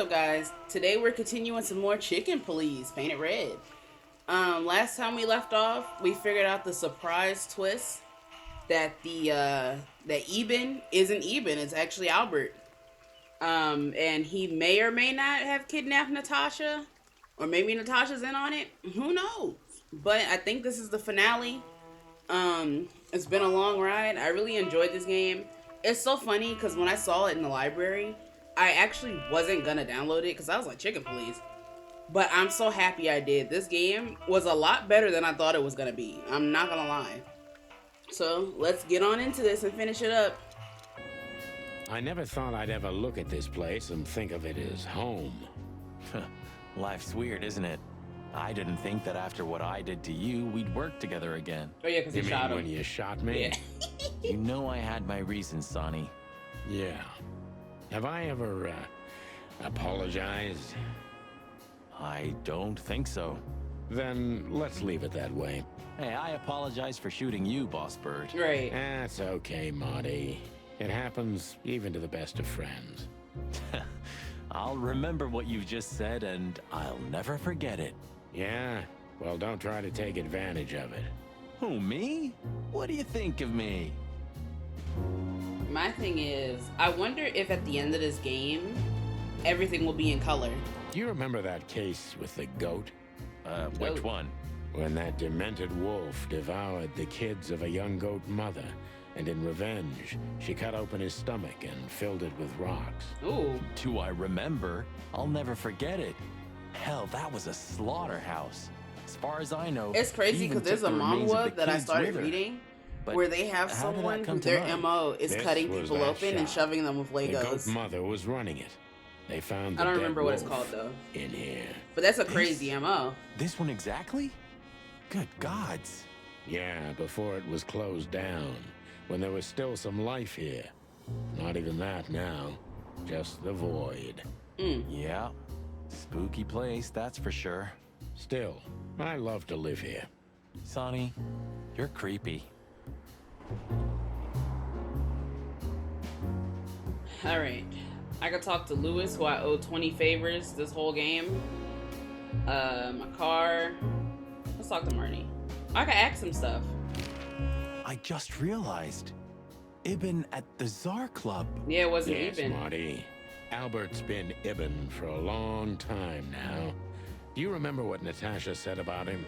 up, guys? Today we're continuing some more Chicken Please Painted Red. Last time we left off, we figured out the surprise twist that that Eben isn't Eben, it's actually Albert. And he may or may not have kidnapped Natasha, or maybe Natasha's in on it. Who knows? But I think this is the finale. It's been a long ride. I really enjoyed this game. It's so funny because when I saw it in the library, I actually wasn't gonna download it because I was like, chicken please. But I'm so happy I did. This game was a lot better than I thought it was gonna be. I'm not gonna lie. So let's get on into this and finish it up. I never thought I'd ever look at this place and think of it as home. Life's weird, isn't it? I didn't think that after what I did to you, we'd work together again. Oh yeah, because You he mean shot him. when you shot me? Yeah. You know I had my reasons, Sonny. Yeah. Have I ever, apologized? I don't think so. Then let's leave it that way. Hey, I apologize for shooting you, Boss Bird. Right. That's okay, Marty. It happens even to the best of friends. I'll remember what you've just said, and I'll never forget it. Yeah? Well, don't try to take advantage of it. Who, me? What do you think of me? My thing is, I wonder if at the end of this game, everything will be in color. Do you remember that case with the goat? Which Goat. one? When that demented wolf devoured the kids of a young goat mother, and in revenge, she cut open his stomach and filled it with rocks. Ooh. Do I remember? I'll never forget it. Hell, that was a slaughterhouse. As far as I know, It's crazy she even because there's took a the remains of manga the that I kids started with her. reading But where they have how did that someone come who to their mind? MO is This cutting was people that open and shop. shoving them with The goat Legos. mother was running it. They found the I don't dead remember what it's wolf called though. in here. But that's a crazy MO. This one exactly? Good gods. Yeah, before it was closed down, when there was still some life here. Not even that now, just the void. Yeah. Spooky place, that's for sure. Still, I love to live here. Sonny, you're creepy. Alright. I could talk to Lewis, who I owe 20 favors this whole game. My car. Let's talk to Marty. I could ask him stuff. I just realized. Ibn at the Tsar Club. Yeah, it wasn't Yes, even. Marty. Albert's been Ibn for a long time now. Do you remember what Natasha said about him?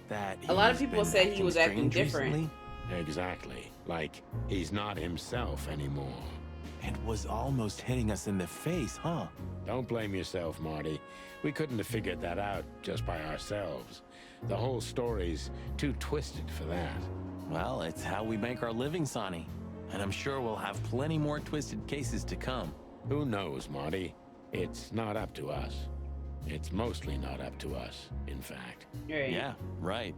That A lot of he's people been said he was acting strange different. recently Exactly. Like, he's not himself anymore. and was almost hitting us in the face, huh? Don't blame yourself, Marty. We couldn't have figured that out just by ourselves. The whole story's too twisted for that. Well, it's how we make our living, Sonny. And I'm sure we'll have plenty more twisted cases to come. Who knows, Marty? It's not up to us. It's mostly not up to us, in fact. Right. Yeah, right.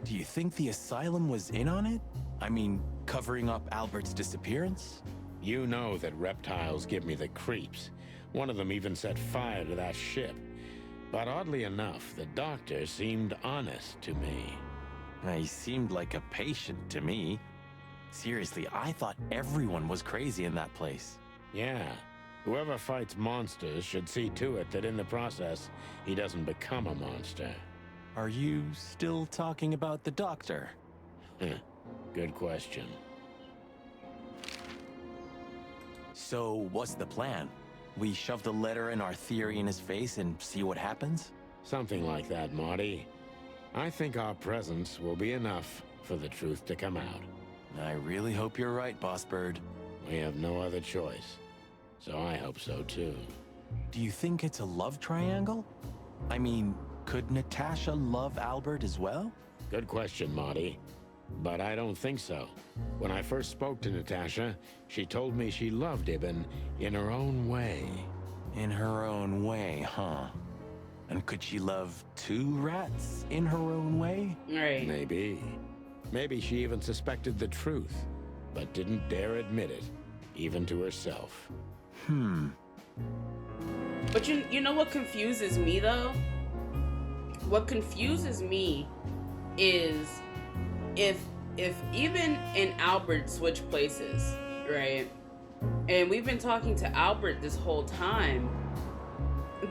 Do you think the asylum was in on it? I mean, covering up Albert's disappearance? You know that reptiles give me the creeps. One of them even set fire to that ship. But oddly enough, the doctor seemed honest to me. He seemed like a patient to me. Seriously, I thought everyone was crazy in that place. Yeah. Whoever fights monsters should see to it that in the process, he doesn't become a monster. Are you still talking about the doctor? Good question. So, what's the plan? We shove the letter and our theory in his face and see what happens? Something like that, Marty. I think our presence will be enough for the truth to come out. I really hope you're right, Boss Bird. We have no other choice. So I hope so too. Do you think it's a love triangle? I mean, could Natasha love Albert as well? Good question, Marty. But I don't think so. When I first spoke to Natasha, she told me she loved Ibn in her own way. In her own way, huh? And could she love two rats in her own way? Right. Maybe. Maybe she even suspected the truth, but didn't dare admit it, even to herself. But you know what confuses me though? What confuses me is if even and Albert switch places, right? And we've been talking to Albert this whole time.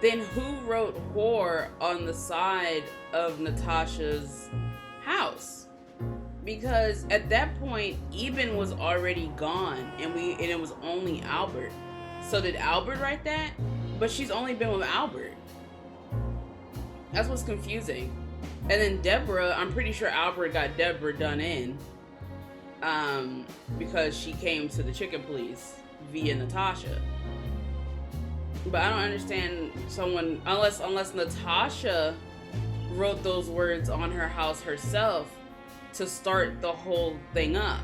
Then who wrote whore on the side of Natasha's house? Because at that point, Eben was already gone, and it was only Albert. So did Albert write that? But she's only been with Albert. That's what's confusing. And then Deborah, I'm pretty sure Albert got Deborah done in, because she came to the chicken police via Natasha. But I don't understand someone, unless Natasha wrote those words on her house herself to start the whole thing up.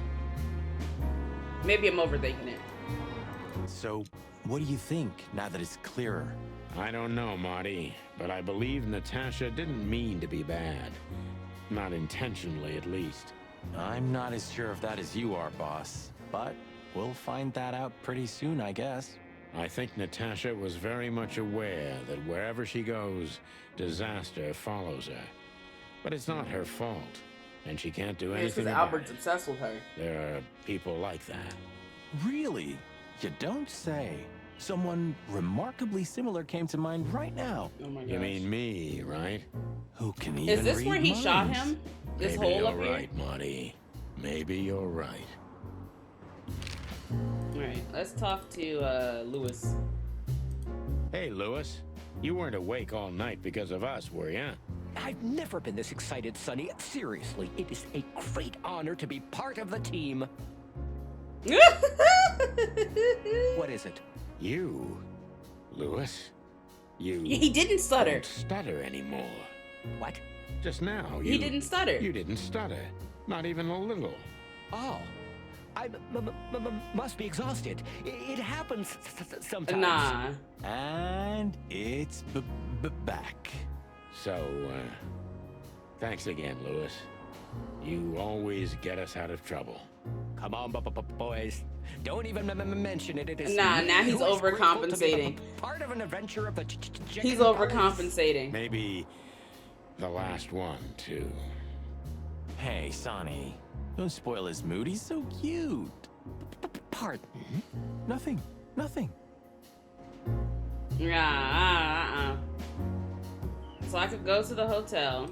Maybe I'm overthinking it. So, what do you think now that it's clearer? I don't know, Marty, but I believe Natasha didn't mean to be bad. Not intentionally, at least. I'm not as sure of that as you are, boss. But we'll find that out pretty soon, I guess. I think Natasha was very much aware that wherever she goes, disaster follows her. But it's not her fault, and she can't do anything because about Albert's it. obsessed with her. There are people like that. Really? You don't say. Someone remarkably similar came to mind right now. Oh my gosh. You mean me, right? Who can even Is this read where he minds? shot him? This Maybe hole you're up here? right, Marty. Maybe you're right. Alright, let's talk to Lewis. Hey, Lewis. You weren't awake all night because of us, were ya? I've never been this excited, Sonny. Seriously, it is a great honor to be part of the team. What is it? You, Lewis. You He didn't stutter. don't stutter anymore. What? Just now, He didn't stutter. You didn't stutter. Not even a little. Oh. I must be exhausted. It happens sometimes. Nah. And it's back. So, thanks again, Lewis. You always get us out of trouble. Come on, boys. Don't even mention it. It is Nah, me now he's who is grateful to be overcompensating. part of an adventure of the chicken He's police. overcompensating. Maybe the last one, too. Hey, Sonny. Don't spoil his mood. He's so cute. Pardon? Nothing. Yeah, So I could go to the hotel.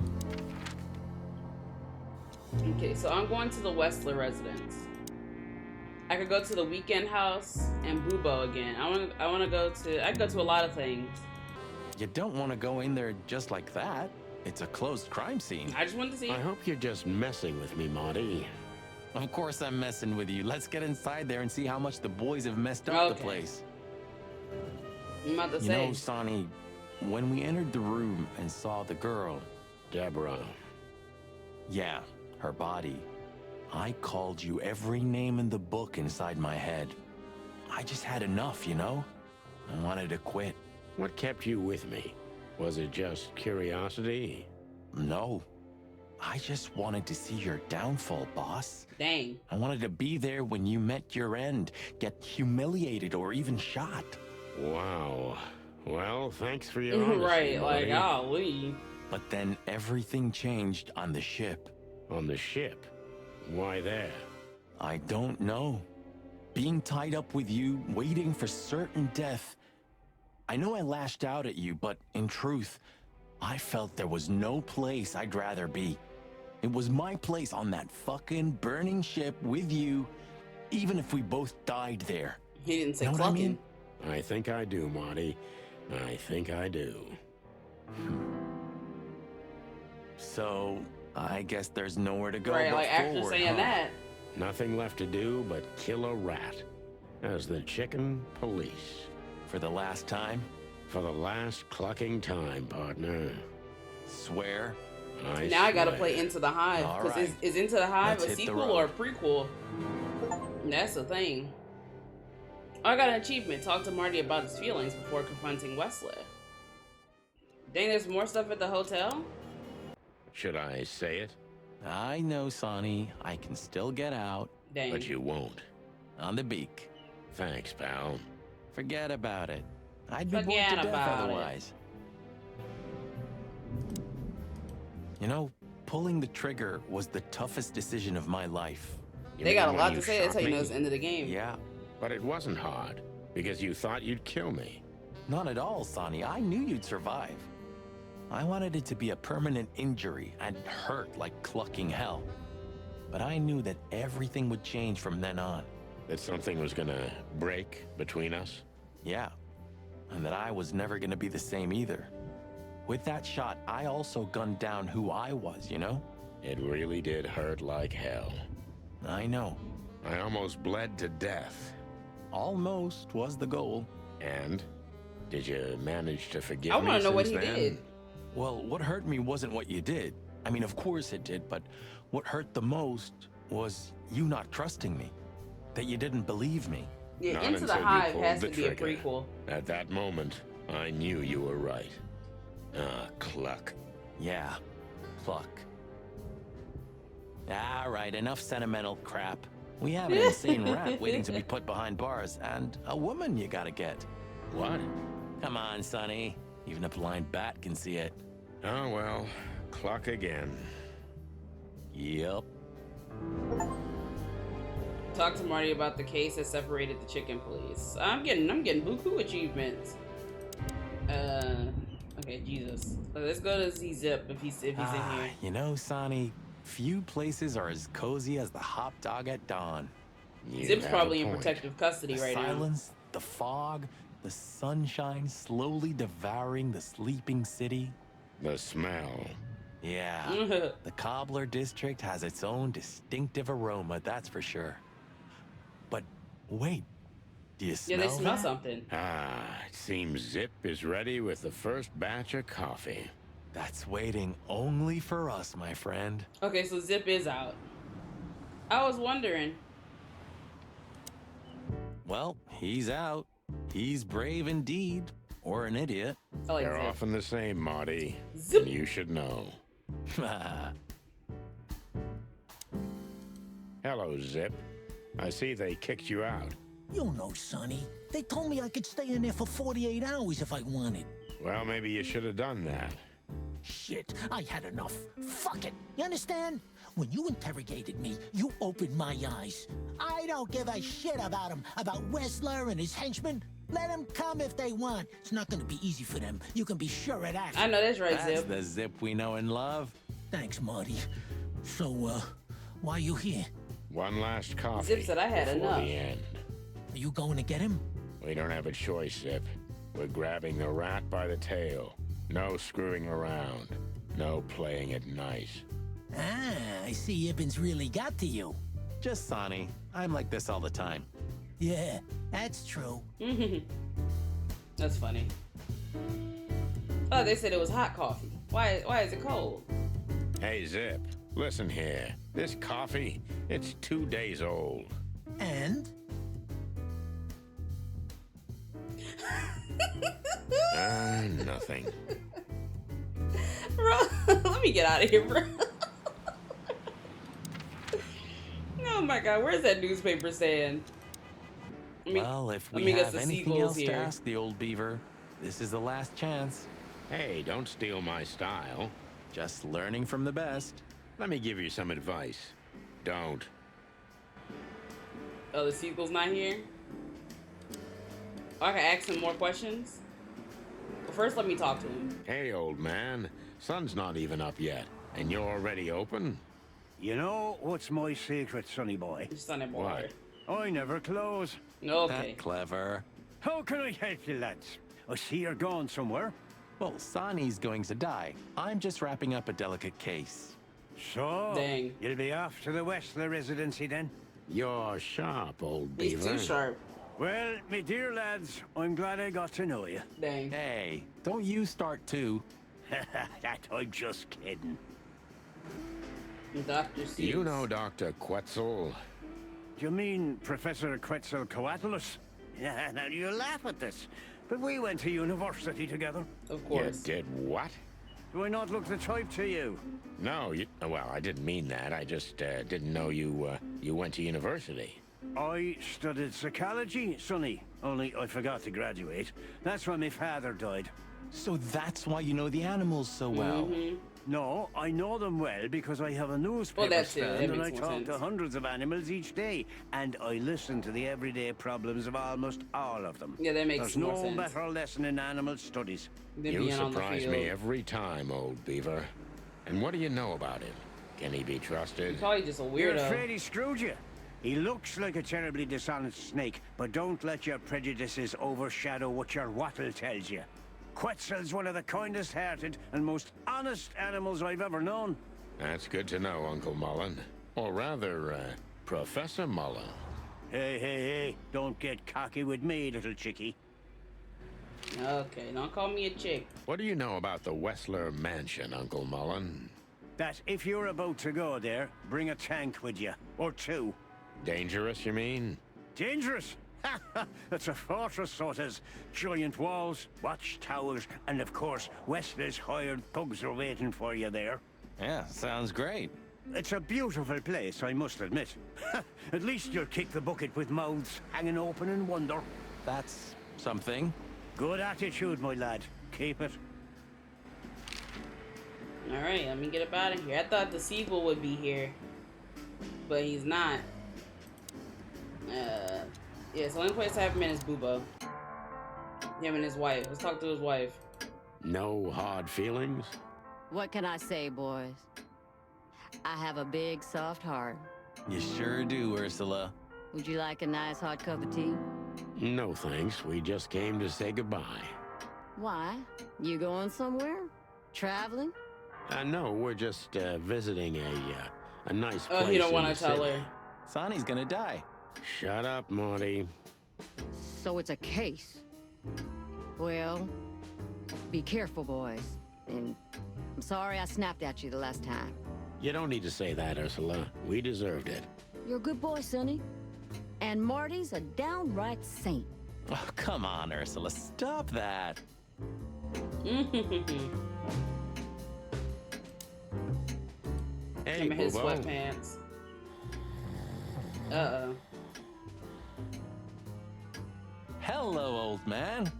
Okay, so I'm going to the Westler residence. I could go to the weekend house and Bubo again. I want to go to. I could go to a lot of things. You don't want to go in there just like that. It's a closed crime scene. I just wanted to see. I hope you're just messing with me, Marty. Of course I'm messing with you. Let's get inside there and see how much the boys have messed up the Okay. place. I'm about to You say. know, Sonny, when we entered the room and saw the girl, Deborah. yeah, her body, I called you every name in the book inside my head. I just had enough, you know? I wanted to quit. What kept you with me? Was it just curiosity? No. I just wanted to see your downfall, boss. Dang. I wanted to be there when you met your end, get humiliated or even shot. Wow. Well, thanks for your honesty, Right, like, Marty. golly. But then everything changed on the ship. On the ship? Why there? I don't know. Being tied up with you, waiting for certain death. I know I lashed out at you, but in truth, I felt there was no place I'd rather be. It was my place on that fucking burning ship with you, even if we both died there. He didn't say Know what I clucking. mean? I think I do, Marty. I think I do. So, I guess there's nowhere to go Right, but like after forward, saying huh? that. Nothing left to do but kill a rat. As the chicken police. For the last time, For the last clucking time, partner. swear. Now I gotta swear. play Into the Hive. All Because right. is Into the Hive Let's a hit the sequel road. or a prequel? That's the thing. I got an achievement. Talk to Marty about his feelings before confronting Wesley. Dang, there's more stuff at the hotel? Should I say it? I know, Sonny. I can still get out. Dang. But you won't. On the beak. Thanks, pal. Forget about it. I'd be bored Forget to death about it. otherwise. You know, pulling the trigger was the toughest decision of my life. You They mean got a when lot you to say. That's shot how you know me? it's the end of the game. Yeah, But it wasn't hard, because you thought you'd kill me. Not at all, Sonny. I knew you'd survive. I wanted it to be a permanent injury and hurt like clucking hell. But I knew that everything would change from then on. That something was gonna break between us? Yeah, and that I was never gonna be the same either. With that shot, I also gunned down who I was, you know? It really did hurt like hell. I know. I almost bled to death. Almost was the goal. And? Did you manage to forgive I me want to know what he since then? did. Well, what hurt me wasn't what you did. I mean, of course it did, but what hurt the most was you not trusting me. That you didn't believe me. Yeah, Not Into the until you Hive pulled has the to be a trigger. prequel. At that moment, I knew you were right. Ah, cluck. Yeah, pluck. All right, enough sentimental crap. We have an insane rat waiting to be put behind bars, and a woman you gotta get. What? Come on, Sonny. Even a blind bat can see it. Oh, well, cluck again. Yep. Talk to Marty about the case that separated the chicken police. I'm getting buku achievements. Okay, Jesus. Let's go to see Zip if he's in here. You know, Sonny, few places are as cozy as the hot dog at dawn. You Zip's have a probably in point. protective custody The right now. silence, the fog, the sunshine slowly devouring the sleeping city. The smell. Yeah, the Cobbler District has its own distinctive aroma, that's for sure. But wait, do you smell Yeah, they smell that? something. Ah, it seems Zip is ready with the first batch of coffee. That's waiting only for us, my friend. Okay, so Zip is out. I was wondering. Well, he's out. He's brave indeed, or an idiot. I like They're Zip. often the same, Marty. Zip. And you should know. Hello, Zip. I see they kicked you out. You know, Sonny. They told me I could stay in there for 48 hours if I wanted. Well, maybe you should have done that. Shit, I had enough. Fuck it. You understand? When you interrogated me, you opened my eyes. I don't give a shit about him, about Wessler and his henchmen. Let them come if they want. It's not gonna be easy for them. You can be sure of that. I know that's right, That's Zip. the Zip we know and love. Thanks, Marty. So, why you here? One last coffee. Zip said I had before enough. the end. Are you going to get him? We don't have a choice, Zip. We're grabbing the rat by the tail. No screwing around. No playing it nice. Ah, I see Ibben's really got to you. Just Sonny. I'm like this all the time. Yeah, that's true. That's funny. Oh, they said it was hot coffee. Why is it cold? Hey, Zip. Listen here. This coffee, it's 2 days old. And? Nothing. Bro, let me get out of here, bro. Oh my god, where's that newspaper saying? Well, if let we me get have the anything sequels else here. to ask the old beaver, this is the last chance. Hey, don't steal my style. Just learning from the best. Let me give you some advice. Don't. Oh, the sequel's not here? Oh, I can ask him more questions? Well, first let me talk to him. Hey, old man. Sun's not even up yet, and you're already open? You know what's my secret, sonny boy? Son and boy. What? I never close. Okay. That clever. How can I help you, lads? I see you're gone somewhere. Well, Sonny's going to die. I'm just wrapping up a delicate case. So, Dang. you'll be off to the Westler residency then? You're sharp, old He's beaver. too sharp. Well, me dear lads, I'm glad I got to know you. Dang. Hey, don't you start too. That I'm just kidding. Dr. Seuss. You know Dr. Quetzal? Do you mean Professor Quetzalcoatlus? Yeah, now you laugh at this, but we went to university together. Of You course. did what? Do I not look the type to you? No, well, I didn't mean that. I just didn't know you went to university. I studied psychology, sonny, only I forgot to graduate. That's when my father died. So that's why you know the animals so well. No, I know them well because I have a newspaper that's it. That stand and I makes more talk sense. to hundreds of animals each day, and I listen to the everyday problems of almost all of them. Yeah, that makes There's more no sense. better lesson in animal studies. Than You being on the surprise field. me every time, old beaver. And what do you know about him? Can he be trusted? Probably just a You're weirdo. afraid he screwed you. He looks like a terribly dishonest snake, but don't let your prejudices overshadow what your wattle tells you. Quetzal's one of the kindest-hearted and most honest animals I've ever known. That's good to know, Uncle Mullen. Or rather, Professor Mullen. Hey, don't get cocky with me, little chickie. Okay, don't call me a chick. What do you know about the Wessler Mansion, Uncle Mullen? That if you're about to go there, bring a tank with you, or two. Dangerous, you mean? Dangerous? It's a fortress, so it has giant walls, watchtowers, and of course, Wessler's hired thugs are waiting for you there. Yeah, sounds great. It's a beautiful place, I must admit. At least you'll kick the bucket with mouths hanging open in wonder. That's something. Good attitude, my lad. Keep it. Alright, let me get up out of here. I thought the sequel would be here. But he's not. Yeah, so the only place I have him in is Bubo. Him and his wife. Let's talk to his wife. No hard feelings? What can I say, boys? I have a big, soft heart. You sure do, Ursula. Would you like a nice hot cup of tea? No thanks, we just came to say goodbye. Why? You going somewhere? Traveling? No, we're just visiting a nice place. Oh, he don't in want the to tell city. her. Sonny's gonna die. Shut up, Marty. So it's a case. Well, be careful, boys. And I'm sorry I snapped at you the last time. You don't need to say that, Ursula. We deserved it. You're a good boy, Sonny. And Marty's a downright saint. Oh, come on, Ursula. Stop that. Hey, Him and his Bobo. sweatpants. Uh-oh. Hello, old man.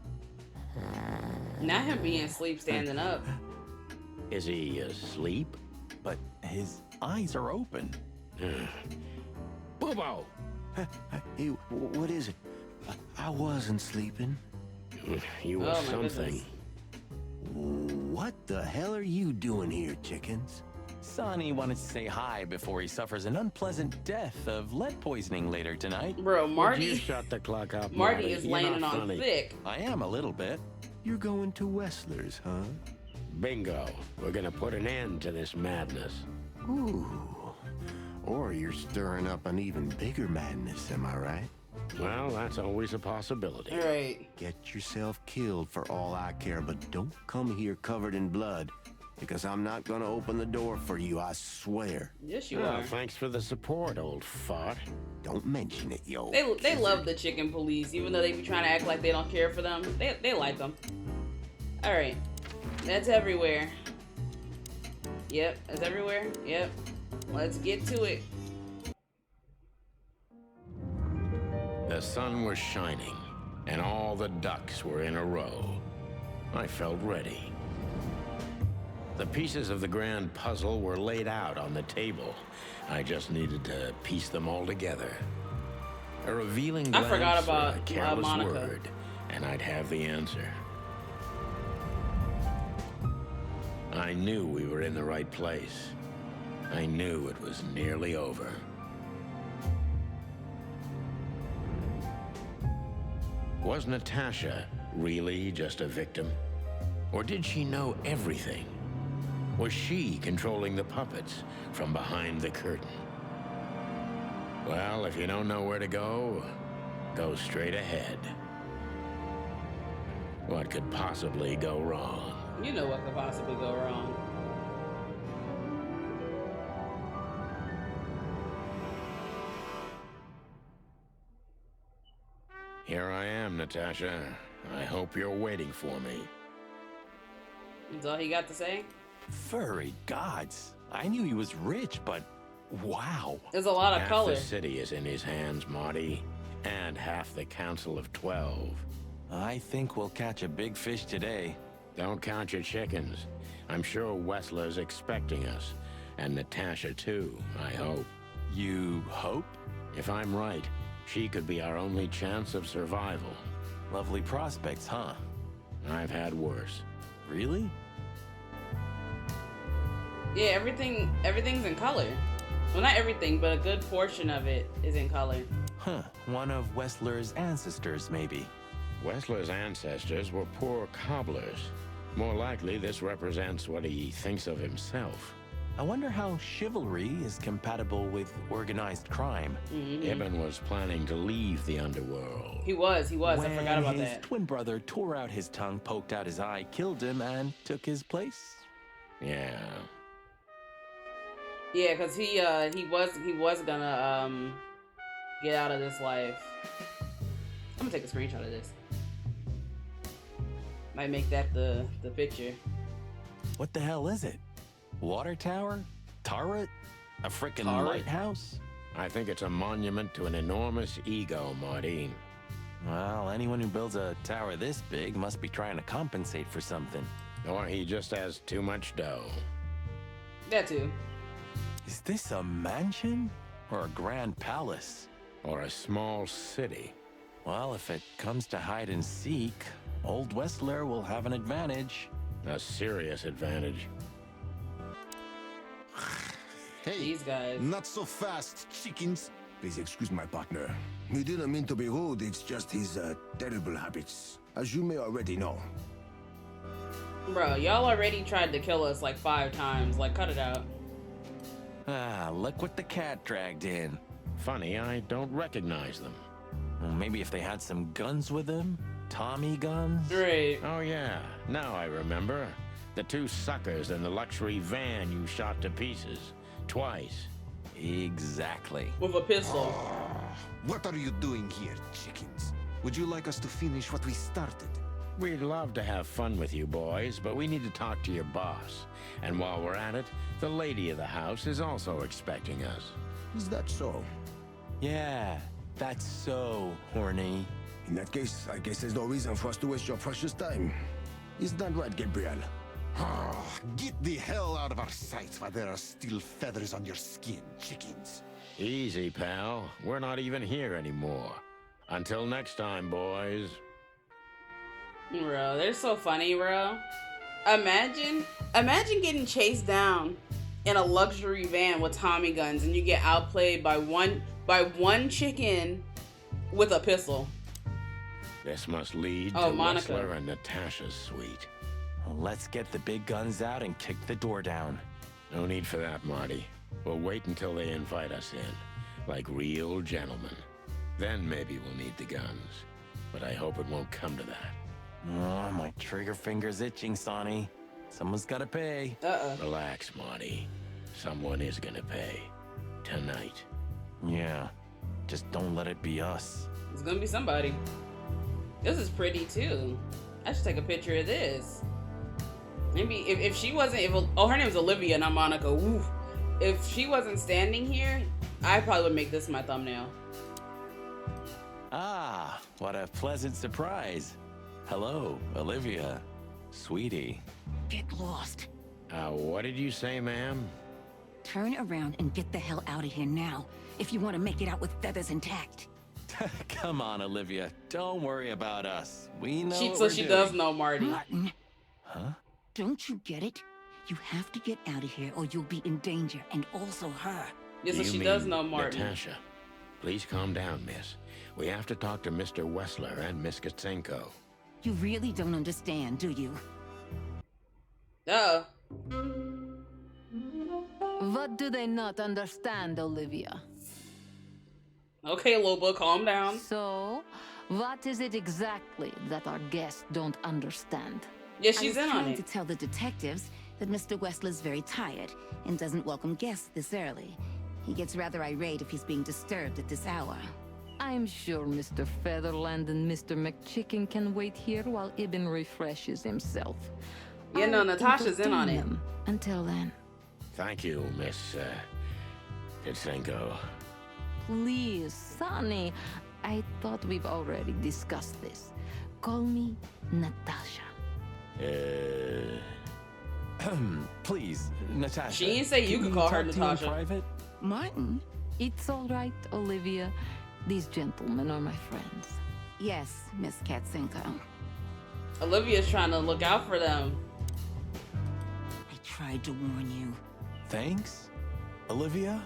Not him being asleep standing up. Is he asleep? But his eyes are open. Bobo! Hey, what is it? I wasn't sleeping. You Oh, were my something. goodness. What the hell are you doing here, chickens? Sonny wanted to say hi before he suffers an unpleasant death of lead poisoning later tonight. Bro, Would you Marty. shut the clock up, Marty is You're laying it not on funny. thick. I am a little bit. You're going to Wessler's, huh? Bingo. We're gonna put an end to this madness. Ooh. Or you're stirring up an even bigger madness, am I right? Well, that's always a possibility. Alright. Get yourself killed for all I care, but don't come here covered in blood, because I'm not gonna open the door for you, I swear. Yes, you Oh, are. thanks for the support, old fart. Don't mention it, yo. They love the chicken police, even though they be trying to act like they don't care for them. They like them. Alright. That's everywhere. Yep, that's everywhere. Yep. Let's get to it. The sun was shining, and all the ducks were in a row. I felt ready. The pieces of the grand puzzle were laid out on the table. I just needed to piece them all together. A revealing I glance forgot or about, a careless Monica. word, and I'd have the answer. I knew we were in the right place. I knew it was nearly over. Was Natasha really just a victim? Or did she know everything? Was she controlling the puppets from behind the curtain? Well, if you don't know where to go, go straight ahead. What could possibly go wrong? You know what could possibly go wrong. Here I am, Natasha. I hope you're waiting for me. That's all he got to say. Furry gods. I knew he was rich, but wow. There's a lot of Half color. the city is in his hands, Marty, and half the Council of 12. I think we'll catch a big fish today. Don't count your chickens. I'm sure Wessler's expecting us. And Natasha, too, I hope. You hope? If I'm right, she could be our only chance of survival. Lovely prospects, huh? I've had worse. Really? Yeah, everything's in color. Well, not everything, but a good portion of it is in color. Huh. One of Wessler's ancestors, maybe. Wessler's ancestors were poor cobblers. More likely, this represents what he thinks of himself. I wonder how chivalry is compatible with organized crime. Ibn was planning to leave the underworld. He was. I forgot about His that. twin brother tore out his tongue, poked out his eye, killed him, and took his place. Yeah. Yeah, because he was gonna get out of this life. I'm gonna take a screenshot of this. Might make that the picture. What the hell is it? Water tower? Turret? A frickin' lighthouse? I think it's a monument to an enormous ego, Marty. Well, anyone who builds a tower this big must be trying to compensate for something. Or he just has too much dough. That too. Is this a mansion? Or a grand palace? Or a small city. Well, if it comes to hide and seek, old Wessler will have an advantage. A serious advantage. Hey, These guys. not so fast, chickens. Please excuse my partner. We didn't mean to be rude, it's just his terrible habits, as you may already know. Bro, y'all already tried to kill us like 5 times. Like, cut it out. Ah, look what the cat dragged in. Funny, I don't recognize them. Well, maybe if they had some guns with them? Tommy guns? Right. Oh yeah, now I remember. The 2 suckers in the luxury van you shot to pieces. Twice. Exactly. With a pistol. What are you doing here, chickens? Would you like us to finish what we started? We'd love to have fun with you boys, but we need to talk to your boss. And while we're at it, the lady of the house is also expecting us. Is that so? Yeah, that's so horny. In that case, I guess there's no reason for us to waste your precious time. Is that right, Gabriel? Get the hell out of our sights while there are still feathers on your skin, chickens. Easy, pal. We're not even here anymore. Until next time, boys. Bro, they're so funny, bro. Imagine getting chased down in a luxury van with Tommy guns and you get outplayed by one chicken with a pistol. This must lead Oh, to Monica. Wessler and Natasha's suite. Well, let's get the big guns out and kick the door down. No need for that, Marty. We'll wait until they invite us in, like real gentlemen. Then maybe we'll need the guns. But I hope it won't come to that. Oh, my trigger finger's itching, Sonny. Someone's gotta pay. Relax, Marty. Someone is gonna pay. Tonight. Yeah, just don't let it be us. It's gonna be somebody. This is pretty too. I should take a picture of this. Maybe if she wasn't, her name's Olivia, not Monica. Woo. If she wasn't standing here, I probably would make this my thumbnail. Ah, what a pleasant surprise. Hello, Olivia. Sweetie. Get lost. What did you say, ma'am? Turn around and get the hell out of here now, if you want to make it out with feathers intact. Come on, Olivia. Don't worry about us. We know what So we're she doing. does know Marty. Martin, Huh? don't you get it? You have to get out of here or you'll be in danger, and also her. Yeah, so You she mean does know Martin. Natasha. Please calm down, miss. We have to talk to Mr. Wessler and Miss Katsenko. You really don't understand, do you? What do they not understand, Olivia? Okay, Loba, calm down. So, what is it exactly that our guests don't understand? Yeah, she's I in was on trying it. to tell the detectives that Mr. Wessler's very tired and doesn't welcome guests this early. He gets rather irate if he's being disturbed at this hour. I'm sure Mr. Featherland and Mr. McChicken can wait here while Ibn refreshes himself. Yeah, no, I'll Natasha's in on entertain it. them. Until then, Thank you, Miss Katsenko. please, Sonny. I thought we've already discussed this. Call me Natasha. Please, Natasha. She didn't say you can could call her talk to you in Natasha. private? Martin, it's all right, Olivia. These gentlemen are my friends. Yes, Miss Katzenko. Olivia's trying to look out for them. I tried to warn you. Thanks, Olivia.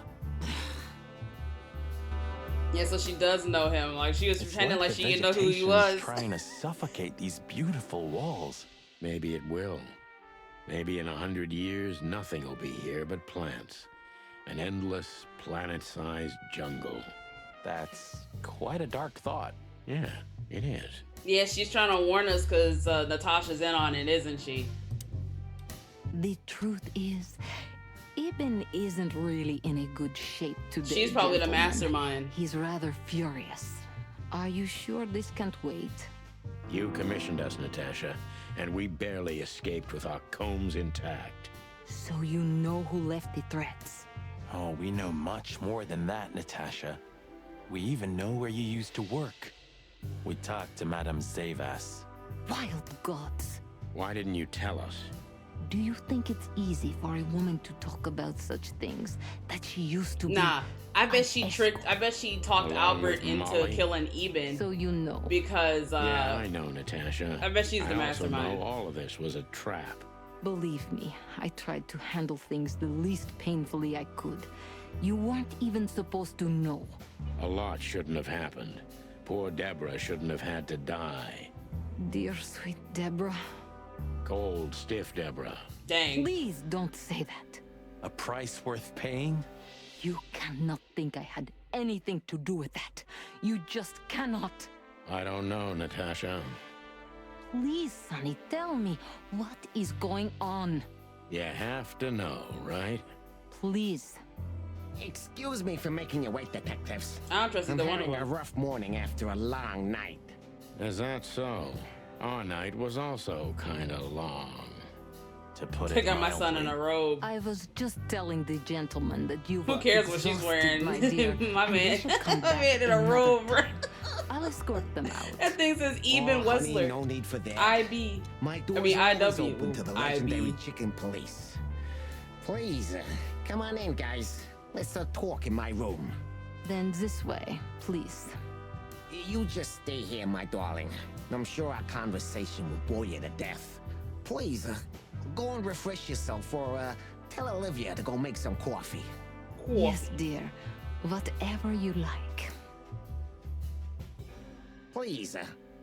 Yeah, so she does know him. Like, she was It's pretending like the she didn't know who he vegetation's was. trying to suffocate these beautiful walls. Maybe it will. Maybe in 100 years, nothing will be here but plants. An endless, planet-sized jungle. That's quite a dark thought. Yeah, it is. Yeah, she's trying to warn us because Natasha's in on it, isn't she? The truth is, Ibn isn't really in a good shape today. She's probably the gentlemen. mastermind. He's rather furious. Are you sure this can't wait? You commissioned us, Natasha, and we barely escaped with our combs intact. So you know who left the threats? Oh, we know much more than that, Natasha. We even know where you used to work. We talked to Madame Zavas. Wild gods. Why didn't you tell us? Do you think it's easy for a woman to talk about such things that she used to be? Nah, I bet an she escort? I bet she talked Along Albert with into Molly? killing Eben So you know. because Yeah, I know, Natasha. I bet she's the I mastermind. also know all of this was a trap. Believe me, I tried to handle things the least painfully I could. You weren't even supposed to know. A lot shouldn't have happened. Poor Deborah shouldn't have had to die. Dear sweet Deborah, Cold, stiff Deborah. Dang. please don't say that. A price worth paying? You cannot think I had anything to do with that. You just cannot. I don't know, Natasha. Please, Sonny, tell me, what is going on? You have to know, right? Please. Excuse me for making you wait, detectives. I don't trust I'm either one of having a them. rough morning after a long night. Is that so? Our night was also kind of long. To put I it got my son in a robe. I was just telling the gentleman that you Who cares what she's wearing? my dear. My and we man. should come My back man in a another robe. time. I'll escort them out. That thing says Eben Oh, honey, Wessler. no need for that. IB. My doors mean, are always IW. open to the IB. legendary chicken police. Please, come on in, guys. Let's talk in my room. Then this way, please. You just stay here, my darling. I'm sure our conversation will bore you to death. Please, go and refresh yourself or tell Olivia to go make some coffee. Yes, dear. Whatever you like. Please,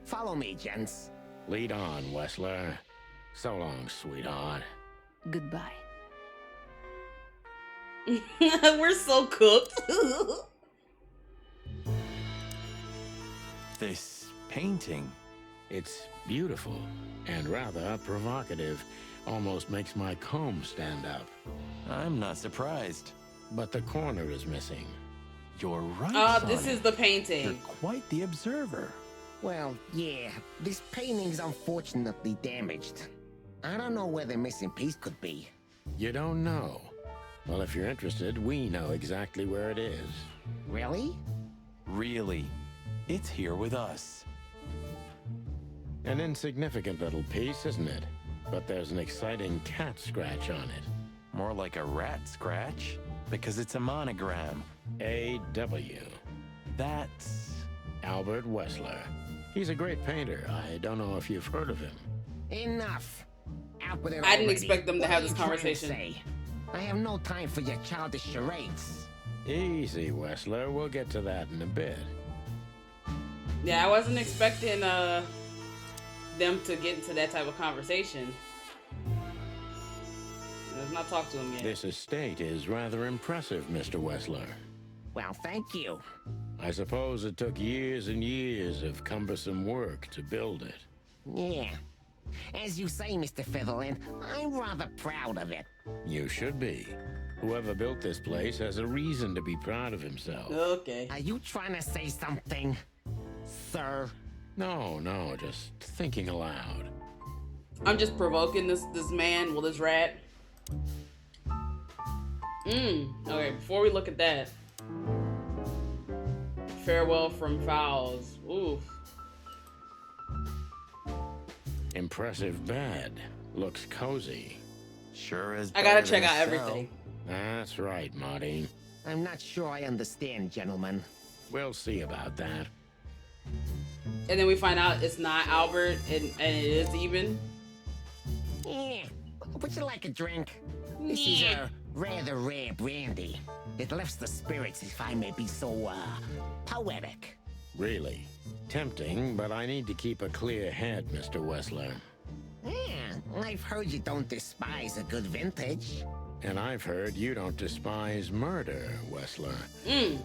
follow me, gents. Lead on, Wessler. So long, sweetheart. Goodbye. We're so cooked. This painting. It's beautiful and rather provocative. Almost makes my comb stand up. I'm not surprised. But the corner is missing. You're right, This Sonny. is the painting. You're quite the observer. Well, yeah, this painting's unfortunately damaged. I don't know where the missing piece could be. You don't know? Well, if you're interested, we know exactly where it is. Really? Really. It's here with us. An insignificant little piece, isn't it? But there's an exciting cat scratch on it. More like a rat scratch, because it's a monogram. A.W. That's... Albert Wessler. He's a great painter. I don't know if you've heard of him. Enough. Out with it I didn't already. expect them to What have are this you trying to conversation. say? I have no time for your childish charades. Easy, Wessler. We'll get to that in a bit. Yeah, I wasn't expecting them to get into that type of conversation. Let's not talk to him yet. This estate is rather impressive, Mr. Wessler. Well, thank you. I suppose it took years and years of cumbersome work to build it. Yeah. As you say, Mr. Featherland, I'm rather proud of it. You should be. Whoever built this place has a reason to be proud of himself. Okay. Are you trying to say something, sir? No, just thinking aloud. I'm just provoking this man, well, this rat. Okay, before we look at that. Farewell from Fowls. Oof. Impressive bed. Looks cozy. Sure is. I gotta better check than out a everything. That's right, Marty. I'm not sure I understand, gentlemen. We'll see about that. And then we find out it's not Albert and it is Eben. Yeah, would you like a drink? This is a rather rare brandy. It lifts the spirits, if I may be so, poetic. Really. Tempting, but I need to keep a clear head, Mr. Wessler. Yeah, I've heard you don't despise a good vintage. And I've heard you don't despise murder, Wessler.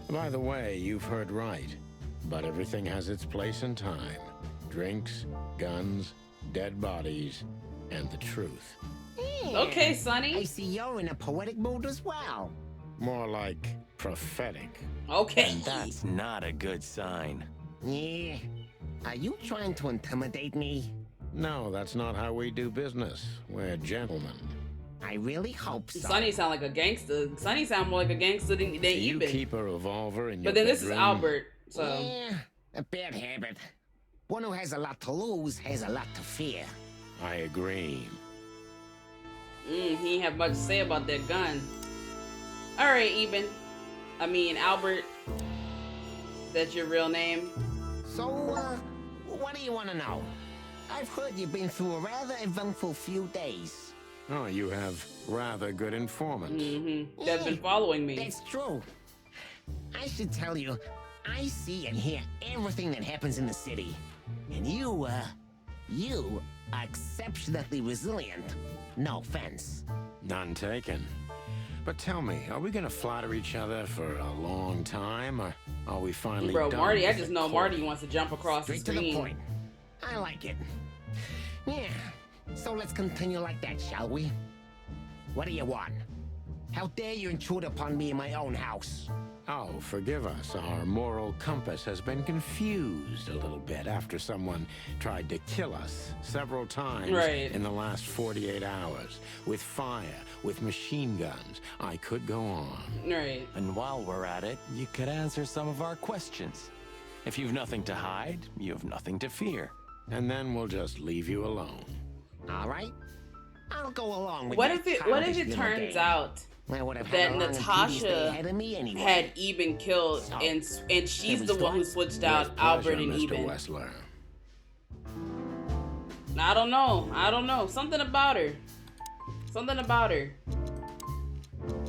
By the way, you've heard right. But everything has its place and time. Drinks, guns, dead bodies, and the truth. Yeah, Okay, Sonny. I see you're in a poetic mood as well. More like prophetic. Okay. And that's not a good sign. Yeah. Are you trying to intimidate me? No, that's not how we do business. We're gentlemen. I really hope so. Sonny sound like a gangster. Sonny sound more like a gangster than You Eben. keep a revolver in your But then this is bedroom? Albert, so Yeah, a bad habit. One who has a lot to lose has a lot to fear. I agree. he ain't have much to say about that gun. All right, Albert. That's your real name? So, what do you want to know? I've heard you've been through a rather eventful few days. Oh, you have rather good informants. They've been following me. That's true. I should tell you, I see and hear everything that happens in the city. And you are exceptionally resilient. No offense. None taken. But tell me, are we gonna flatter each other for a long time, or are we finally Bro, done Marty, I with just the know court? Marty wants to jump across Straight the to screen. the point. I like it. Yeah, so let's continue like that, shall we? What do you want? How dare you intrude upon me in my own house? Oh, forgive us. Our moral compass has been confused a little bit after someone tried to kill us several times Right. in the last 48 hours. With fire, with machine guns. I could go on. Right. And while we're at it, you could answer some of our questions. If you've nothing to hide, you have nothing to fear. And then we'll just leave you alone. All right, I'll go along with What that if it childish little turns game. out I would have that had a long and tedious day Natasha ahead of me anyway. had Eben killed, So, and she's can we the one who start? switched out With Albert pleasure, and Mr. Eben? Wessler. I don't know. Something about her.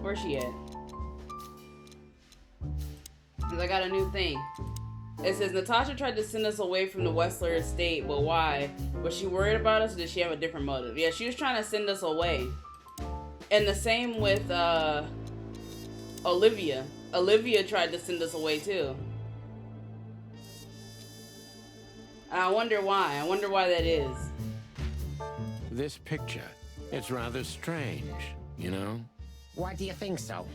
Where's she at? 'Cause I got a new thing. It says Natasha tried to send us away from the Wessler estate, but why? Was she worried about us, or did she have a different motive? Yeah, she was trying to send us away. And the same with Olivia. Olivia tried to send us away too. And I wonder why. I wonder why that is. This picture, it's rather strange, you know? Why do you think so?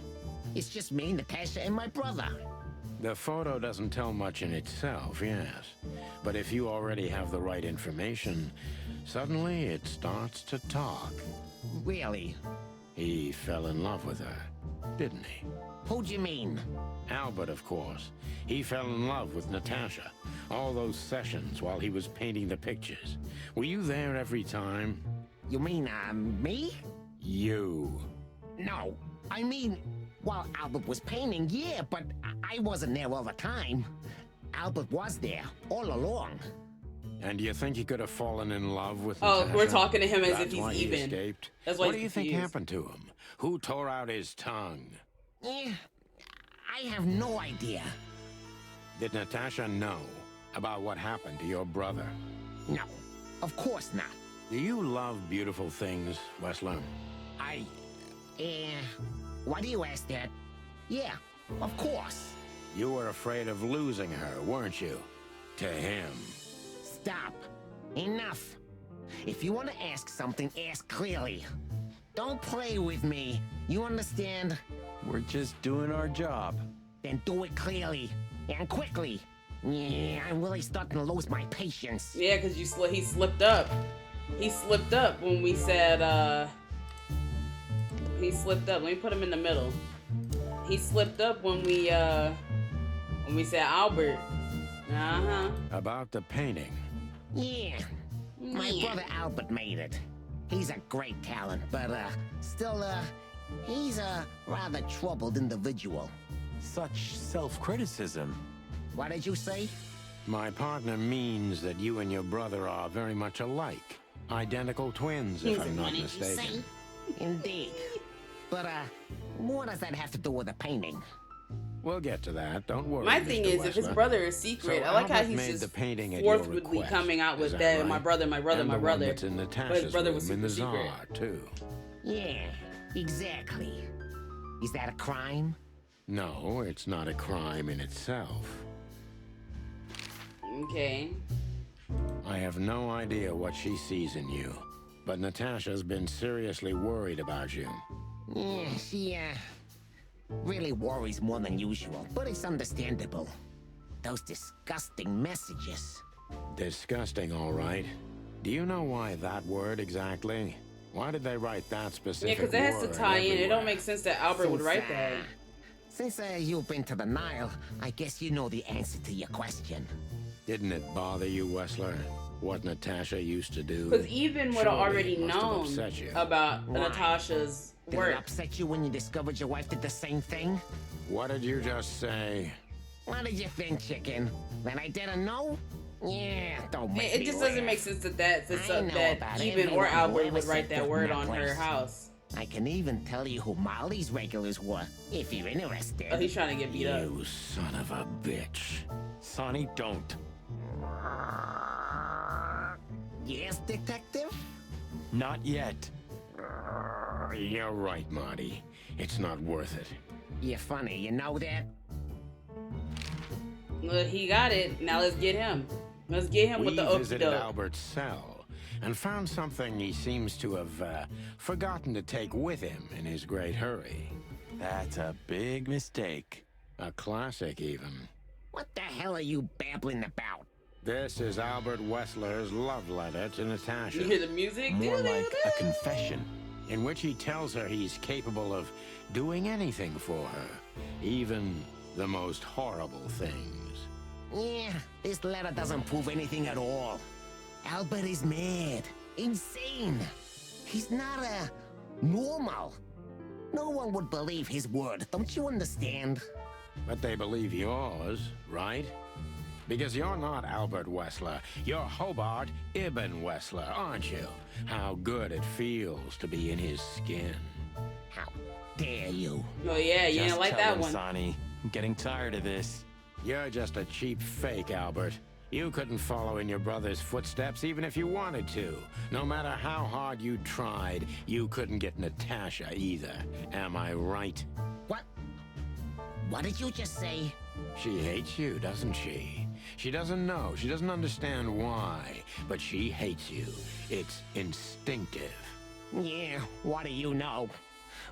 It's just me, Natasha, and my brother. The photo doesn't tell much in itself, yes. But if you already have the right information, suddenly it starts to talk. Really? He fell in love with her, didn't he? Who do you mean? Albert, of course. He fell in love with Natasha. All those sessions while he was painting the pictures. Were you there every time? You mean, me? You. No, I mean, while Albert was painting, yeah, but I wasn't there all the time. Albert was there, all along. And do you think he could have fallen in love with Oh, Natasha? we're talking to him as That's if he's why he even. escaped? That's why What he's do you think confused. happened to him? Who tore out his tongue? Eh, I have no idea. Did Natasha know about what happened to your brother? No, of course not. Do you love beautiful things, Wessler? Why do you ask that? Yeah, of course. You were afraid of losing her, weren't you? To him. Stop. Enough. If you want to ask something, ask clearly. Don't play with me. You understand? We're just doing our job. Then do it clearly and quickly. Yeah, I'm really starting to lose my patience. Yeah, because he slipped up. He slipped up when we said, he slipped up. Let me put him in the middle. He slipped up when we said Albert. Uh-huh. About the painting. Yeah. My brother Albert made it. He's a great talent, but, still, he's a rather troubled individual. Such self-criticism. What did you say? My partner means that you and your brother are very much alike. Identical twins, if I'm not mistaken. Indeed. But, what does that have to do with the painting? We'll get to that. Don't worry. My thing is, if his brother is secret, I like how he's just forthwithly coming out with that. Right? My brother. And the one that's in but Natasha's his brother room was in the super secret. Tsar, too. Yeah, exactly. Is that a crime? No, it's not a crime in itself. Okay. I have no idea what she sees in you, but Natasha's been seriously worried about you. Yeah, she, really worries more than usual, but it's understandable. Those disgusting messages. Disgusting, all right. Do you know why that word exactly? Why did they write that specific Yeah, because it has to tie in. It don't make sense that Albert would write that. Since you've been to the Nile, I guess you know the answer to your question. Didn't it bother you, Wessler? What Natasha used to do? Because even would have already known about Why? Natasha's Did work. it upset you when you discovered your wife did the same thing? What did you just say? What did you think, chicken? That I didn't know? Yeah, don't make It me just laugh. doesn't make sense that I know that about even or everyone who Albert ever would write set that foot word in that on her place. house. I can even tell you who Molly's regulars were, if you're interested. Oh, he's trying to get beat up. You son of a bitch. Sonny, don't. Yes, detective? Not yet. You're right, Marty. It's not worth it. You're funny, you know that? Look, he got it. Now let's get him. Let's get him with the We visited okey-doke. Albert's cell and found something he seems to have forgotten to take with him in his great hurry. That's a big mistake. A classic, even. What the hell are you babbling about? This is Albert Wessler's love letter to Natasha. You hear the music? More like a confession. In which he tells her he's capable of doing anything for her, even the most horrible things. Yeah, this letter doesn't prove anything at all. Albert is mad, insane. He's not normal. No one would believe his word, don't you understand? But they believe yours, right? Because you're not Albert Wessler. You're Hobart Ibn Wessler, aren't you? How good it feels to be in his skin. How dare you? Oh yeah, you didn't like tell that him, one. Sonny. I'm getting tired of this. You're just a cheap fake, Albert. You couldn't follow in your brother's footsteps even if you wanted to. No matter how hard you tried, you couldn't get Natasha either. Am I right? What? What did you just say? She hates you, doesn't she? She doesn't know. She doesn't understand why. But she hates you. It's instinctive. Yeah, what do you know?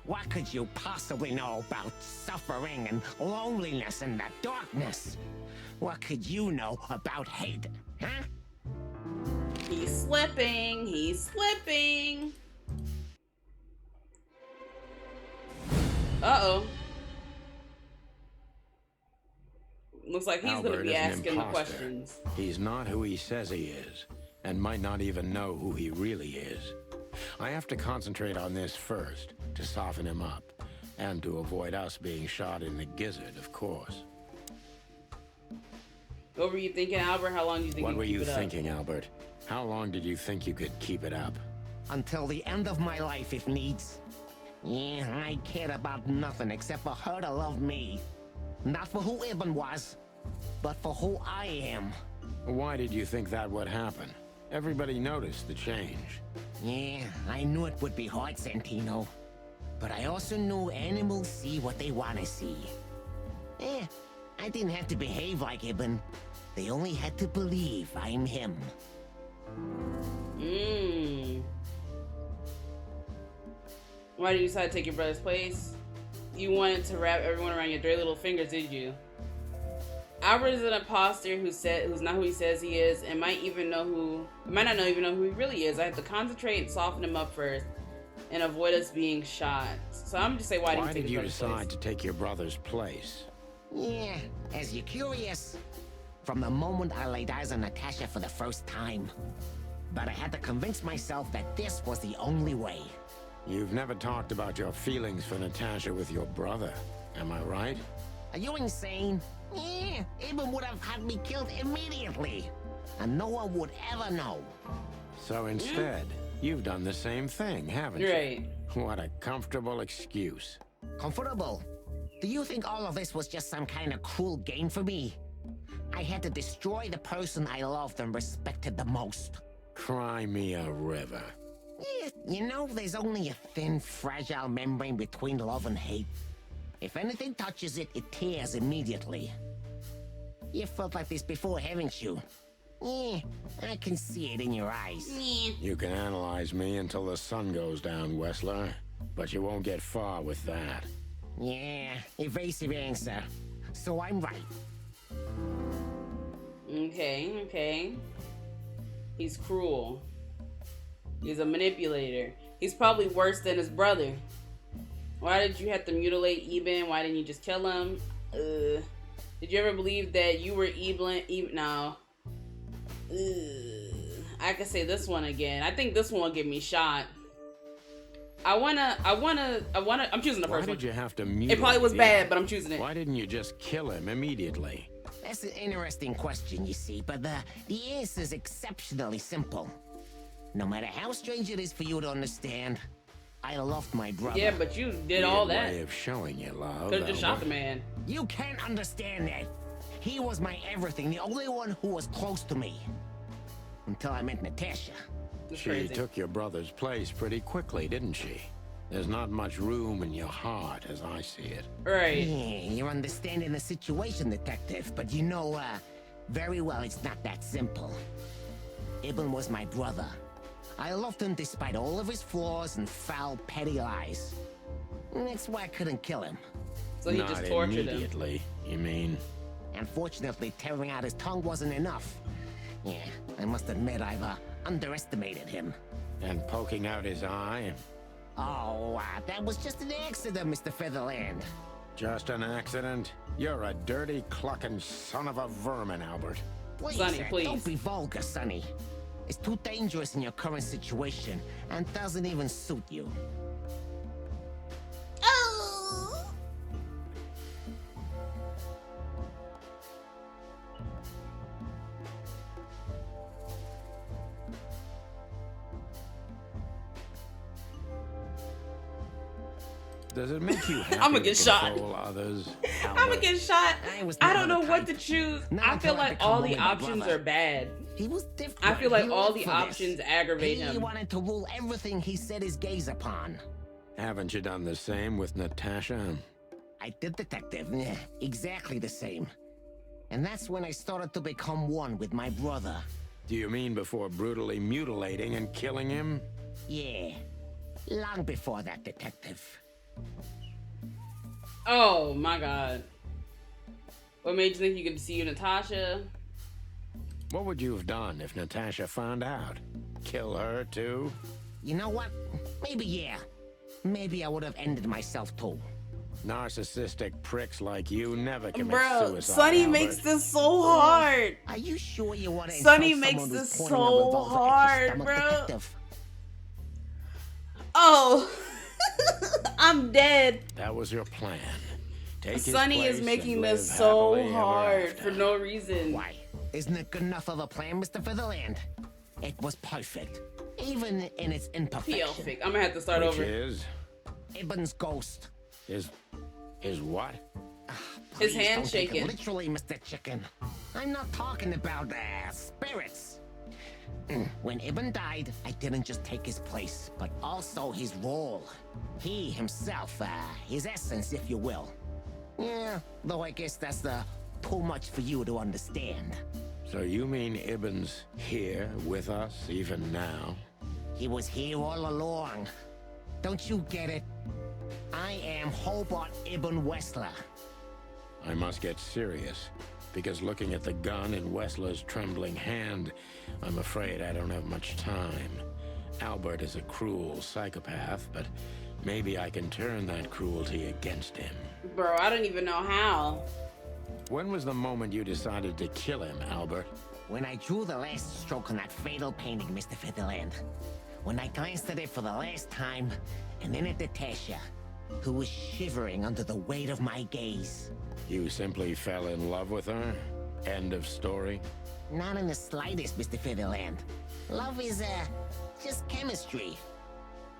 What could you possibly know about suffering and loneliness and the darkness? What could you know about hate, huh? He's slipping. He's slipping. Uh-oh. Looks like he's Albert gonna be is an asking the imposter. questions. He's not who he says he is, and might not even know who he really is. I have to concentrate on this first, to soften him up, and to avoid us being shot in the gizzard, of course. What were you thinking, Albert? How long do you think What you were keep you it up? thinking, Albert? How long did you think you could keep it up? Until the end of my life, if needs. Yeah, I cared about nothing except for her to love me. Not for who Ibn was, but for who I am. Why did you think that would happen? Everybody noticed the change. Yeah, I knew it would be hard, Santino. But I also knew animals see what they want to see. I didn't have to behave like Ibn. They only had to believe I'm him. Why did you decide to take your brother's place? You wanted to wrap everyone around your dirty little fingers, did you? Albert is an imposter who's not who he says he is, and might not even know who he really is. I have to concentrate and soften him up first, and avoid us being shot. So I'm just say, why did you decide to take your brother's place? Yeah, as you're curious, from the moment I laid eyes on Natasha for the first time, but I had to convince myself that this was the only way. You've never talked about your feelings for Natasha with your brother, am I right? Are you insane? Yeah, Ibn would have had me killed immediately, and no one would ever know. So instead, you've done the same thing, haven't you? Right. What a comfortable excuse. Comfortable? Do you think all of this was just some kind of cruel game for me? I had to destroy the person I loved and respected the most. Cry me a river. Yeah, you know, there's only a thin, fragile membrane between love and hate. If anything touches it, it tears immediately. You felt like this before, haven't you? Yeah, I can see it in your eyes. You can analyze me until the sun goes down, Wessler, but you won't get far with that. Yeah, evasive answer. So I'm right. Okay. He's cruel. He's a manipulator. He's probably worse than his brother. Why did you have to mutilate Eben? Why didn't you just kill him? Did you ever believe that you were Eben? No. I could say this one again. I think this one will get me shot. I'm choosing the first one. Why did you have to mutilate? It probably was bad, but I'm choosing it. Why didn't you just kill him immediately? That's an interesting question, you see, but the answer is exceptionally simple. No matter how strange it is for you to understand, I loved my brother. Yeah, but you did all that. Way of showing your love. Could've just shot the man. You can't understand that. He was my everything, the only one who was close to me. Until I met Natasha. She took your brother's place pretty quickly, didn't she? There's not much room in your heart, as I see it. Right. Yeah, you're understanding the situation, detective, but you know, very well it's not that simple. Ibn was my brother. I loved him despite all of his flaws and foul, petty lies. And that's why I couldn't kill him. So he just tortured immediately, you mean? Unfortunately, tearing out his tongue wasn't enough. Yeah, I must admit I've underestimated him. And poking out his eye? Oh, that was just an accident, Mr. Featherland. Just an accident? You're a dirty, clucking son of a vermin, Albert. Please, Sonny, please. Don't be vulgar, Sonny. It's too dangerous in your current situation and doesn't even suit you. Oh! Does it make you happy I'ma get to shot. control others? I'ma get shot. I don't know the what type. to choose. Not I feel until I like become all one the with my options brother. are bad. He was different. I feel like He all lived the for options this. aggravate He him. wanted to rule everything he set his gaze upon. Haven't you done the same with Natasha? I did, detective. Yeah, exactly the same. And that's when I started to become one with my brother. Do you mean before brutally mutilating and killing him? Yeah, long before that, detective. Oh my god. What made you think you could see Natasha? What would you have done if Natasha found out? Kill her too? You know what? Maybe yeah. Maybe I would have ended myself too. Narcissistic pricks like you never commit Bro, suicide, Sonny Albert. makes this so hard. Are you sure you want to Sonny insult makes someone this who's pointing a so revolver at your hard, stomach, bro. detective? Oh, I'm dead. That was your plan. Take his Sonny is place making and this live so happily ever hard after. for no reason. Why? Isn't it good enough of a plan, Mr. Featherland? It was perfect, even in its imperfection. Perfect. I'm gonna have to start Which over. is? Ibn's ghost. Is what? His Please hand don't take it shaking. literally, Mr. Chicken. I'm not talking about spirits. When Ibn died, I didn't just take his place, but also his role. He himself, his essence, if you will. Yeah, though I guess that's too much for you to understand. So you mean Ibn's here with us even now? He was here all along. Don't you get it? I am Hobart Ibn Wessler. I must get serious, because looking at the gun in Wessler's trembling hand, I'm afraid I don't have much time. Albert is a cruel psychopath, but maybe I can turn that cruelty against him. Bro, I don't even know how. When was the moment you decided to kill him, Albert? When I drew the last stroke on that fatal painting, Mr. Featherland, when I glanced at it for the last time, and then at Natasha, who was shivering under the weight of my gaze. You simply fell in love with her? End of story? Not in the slightest, Mr. Featherland. Love is, just chemistry.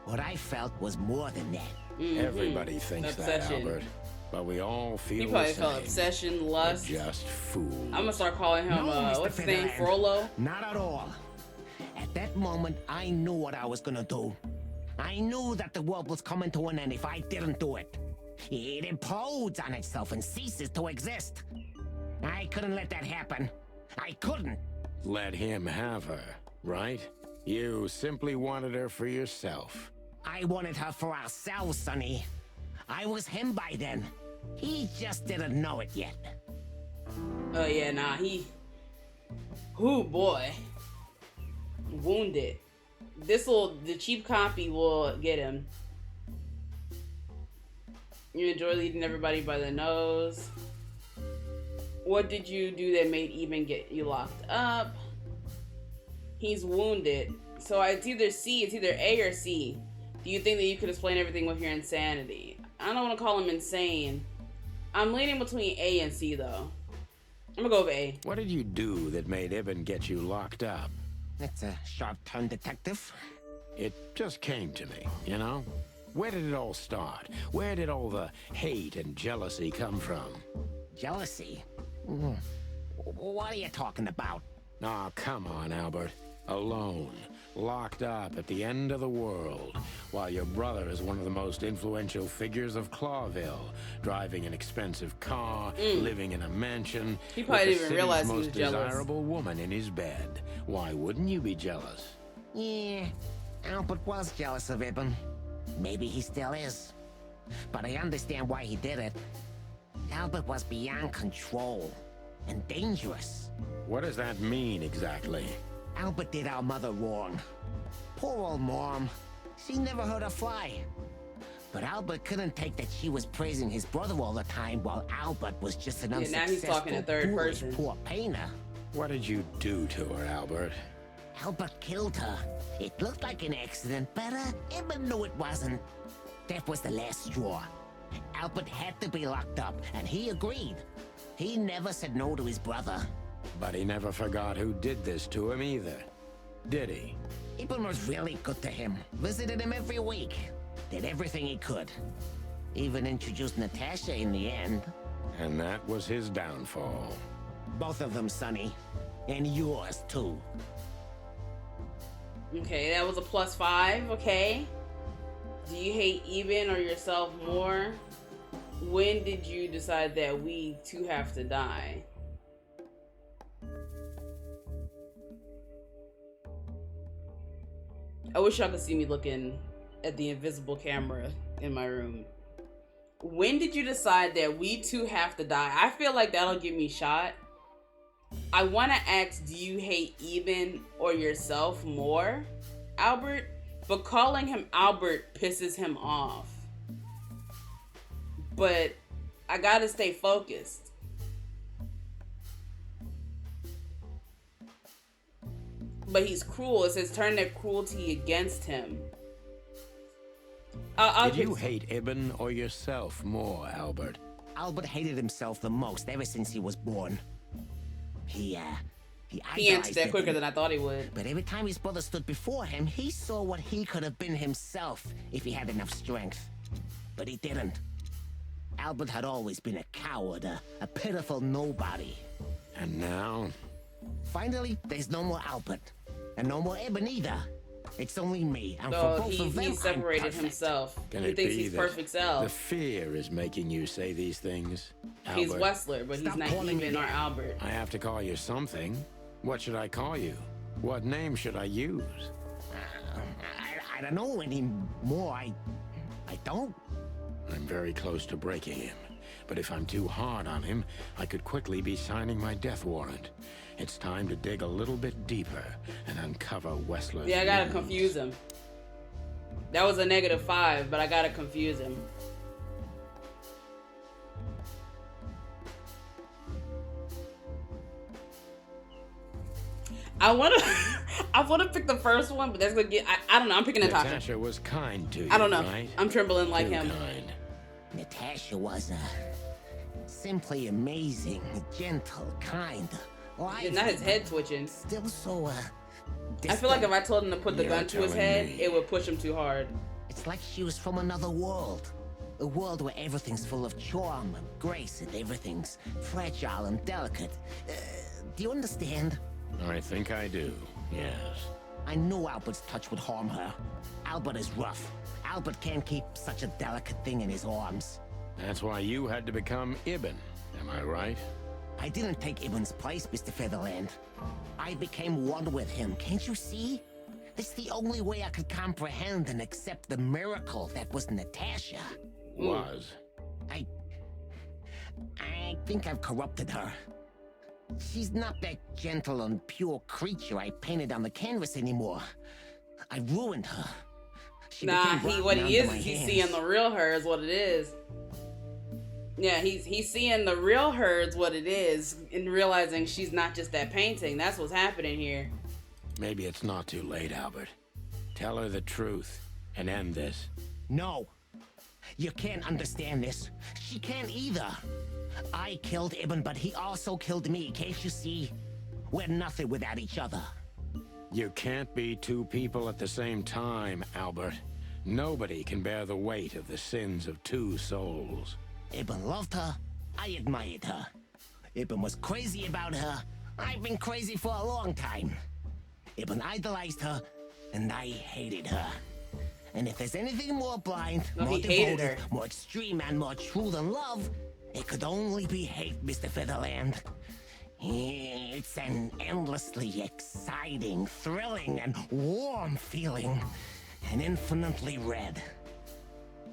What I felt was more than that. Everybody thinks that, Albert. But we all feel He probably the same. felt obsession, lust. We're just fools. I'm gonna start calling him, what's his name, Frollo? Not at all. At that moment, I knew what I was gonna do. I knew that the world was coming to an end if I didn't do it. It implodes on itself and ceases to exist. I couldn't let that happen. I couldn't. Let him have her, right? You simply wanted her for yourself. I wanted her for ourselves, Sonny. I was him by then. He just didn't know it yet. Oh yeah, nah, oh boy. Wounded. The cheap copy will get him. You enjoy leading everybody by the nose. What did you do that made Eben get you locked up? He's wounded. So it's either C, it's either A or C. Do you think that you could explain everything with your insanity? I don't want to call him insane. I'm leaning between A and C though. I'm gonna go with A. What did you do that made Eben get you locked up? That's a sharp-tongued detective. It just came to me, you know? Where did it all start? Where did all the hate and jealousy come from? Jealousy? What are you talking about? Oh, come on, Albert. Alone, locked up at the end of the world, while your brother is one of the most influential figures of Clawville, driving an expensive car, living in a mansion, he probably with didn't the even realize city's he was most jealous. desirable woman in his bed. Why wouldn't you be jealous? Yeah, Albert was jealous of Eben. Maybe he still is. But I understand why he did it. Albert was beyond control and dangerous. What does that mean exactly? Albert did our mother wrong. Poor old Mom. She never hurt a fly. But Albert couldn't take that she was praising his brother all the time while Albert was just an unsuccessful, now he's talking in third foolish, person. poor painter. What did you do to her, Albert? Albert killed her. It looked like an accident, but Eben knew it wasn't. That was the last straw. Albert had to be locked up, and he agreed. He never said no to his brother. But he never forgot who did this to him either, did he? Eben was really good to him. Visited him every week. Did everything he could. Even introduced Natasha in the end. And that was his downfall. Both of them, Sonny. And yours, too. Okay, that was a +5, okay. Do you hate Eben or yourself more? When did you decide that we two have to die? I wish y'all could see me looking at the invisible camera in my room. When did you decide that we two have to die? I feel like that'll get me shot. I want to ask, do you hate Eben or yourself more, Albert? But calling him Albert pisses him off. But I gotta stay focused. But he's cruel. It says turn their cruelty against him. Did you hate Eben or yourself more, Albert? Albert hated himself the most ever since he was born. He answered that quicker than I thought he would. But every time his brother stood before him, he saw what he could have been himself if he had enough strength. But he didn't. Albert had always been a coward, a pitiful nobody. And now? Finally, there's no more Albert. And no more Eben either. It's only me. And So for both of them, he separated I'm perfect. himself. Can He it thinks be he's that perfect self. the fear is making you say these things, He's Albert? Wessler, but he's not Eben or Albert. I have to call you something. What should I call you? What name should I use? I don't know anymore. I don't. I'm very close to breaking him. But if I'm too hard on him, I could quickly be signing my death warrant. It's time to dig a little bit deeper and uncover Wessler's Yeah, I gotta wounds. confuse him. That was a -5, but I gotta confuse him. I wanna I wanna pick the first one, but that's gonna get I don't know, I'm picking Natasha. Natasha was kind to you, I don't know. right? I'm trembling like Too him. kind. Natasha was simply amazing, gentle, kind. Yeah, not his head twitching. Still so I feel like if I told him to put the You're gun to his telling head, me. it would push him too hard. It's like she was from another world. A world where everything's full of charm and grace and everything's fragile and delicate. Do you understand? I think I do, yes. I knew Albert's touch would harm her. Albert is rough. Albert can't keep such a delicate thing in his arms. That's why you had to become Ibn, am I right? I didn't take Ibn's place, Mr. Featherland. I became one with him, can't you see? It's the only way I could comprehend and accept the miracle that was Natasha. Was. I think I've corrupted her. She's not that gentle and pure creature I painted on the canvas anymore. I ruined her. She Nah, became what rotten he is under my he's hands. seeing the real her is what it is. Yeah, he's seeing the real her is what it is, and realizing she's not just that painting. That's what's happening here. Maybe it's not too late, Albert. Tell her the truth and end this. No. You can't understand this. She can't either. I killed Ibn, but he also killed me, can't you see? We're nothing without each other. You can't be two people at the same time, Albert. Nobody can bear the weight of the sins of two souls. Ibn loved her. I admired her. Ibn was crazy about her. I've been crazy for a long time. Ibn idolized her, and I hated her. And if there's anything more blind, No, more he hated devoted, her. more extreme, and more true than love, it could only be hate, Mr. Featherland. It's an endlessly exciting, thrilling, and warm feeling. And infinitely red.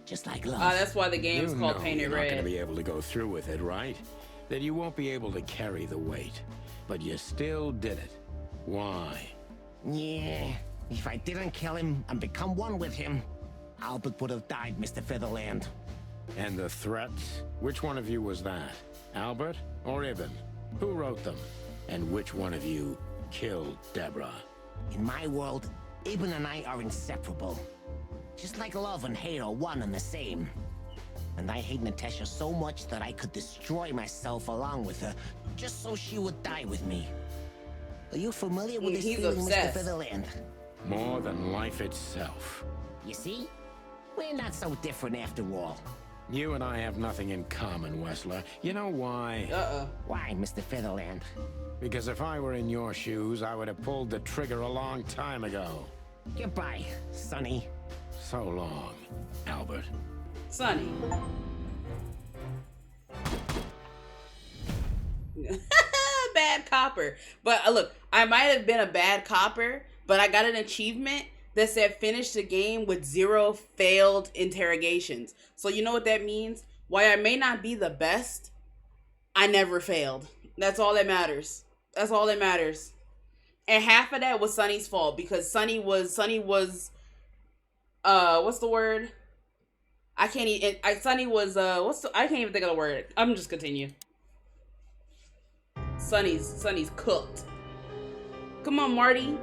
Just like love. That's why the game's You called know Painted you're not going to Red. be able to go through with it, right? That you won't be able to carry the weight. But you still did it. Why? Yeah, if I didn't kill him and become one with him, Albert would have died, Mr. Featherland. And the threats? Which one of you was that? Albert or Ibn? Who wrote them? And which one of you killed Deborah? In my world, Ibn and I are inseparable. Just like love and hate are one and the same. And I hate Natasha so much that I could destroy myself along with her, just so she would die with me. Are you familiar with this He's feeling, obsessed. Mr. Featherland? More than life itself. You see? We're not so different after all. You and I have nothing in common, Wessler. You know why? Why, Mr. Featherland? Because if I were in your shoes, I would have pulled the trigger a long time ago. Goodbye, Sonny. So long, Albert. Sonny. Bad copper. But look, I might have been a bad copper, but I got an achievement that said finish the game with 0 failed interrogations. So you know what that means? While I may not be the best, I never failed. That's all that matters. That's all that matters. And half of that was Sonny's fault because Sonny was what's the word? I can't even Sonny was I can't even think of the word. I'm just continue. Sonny's cooked. Come on, Marty.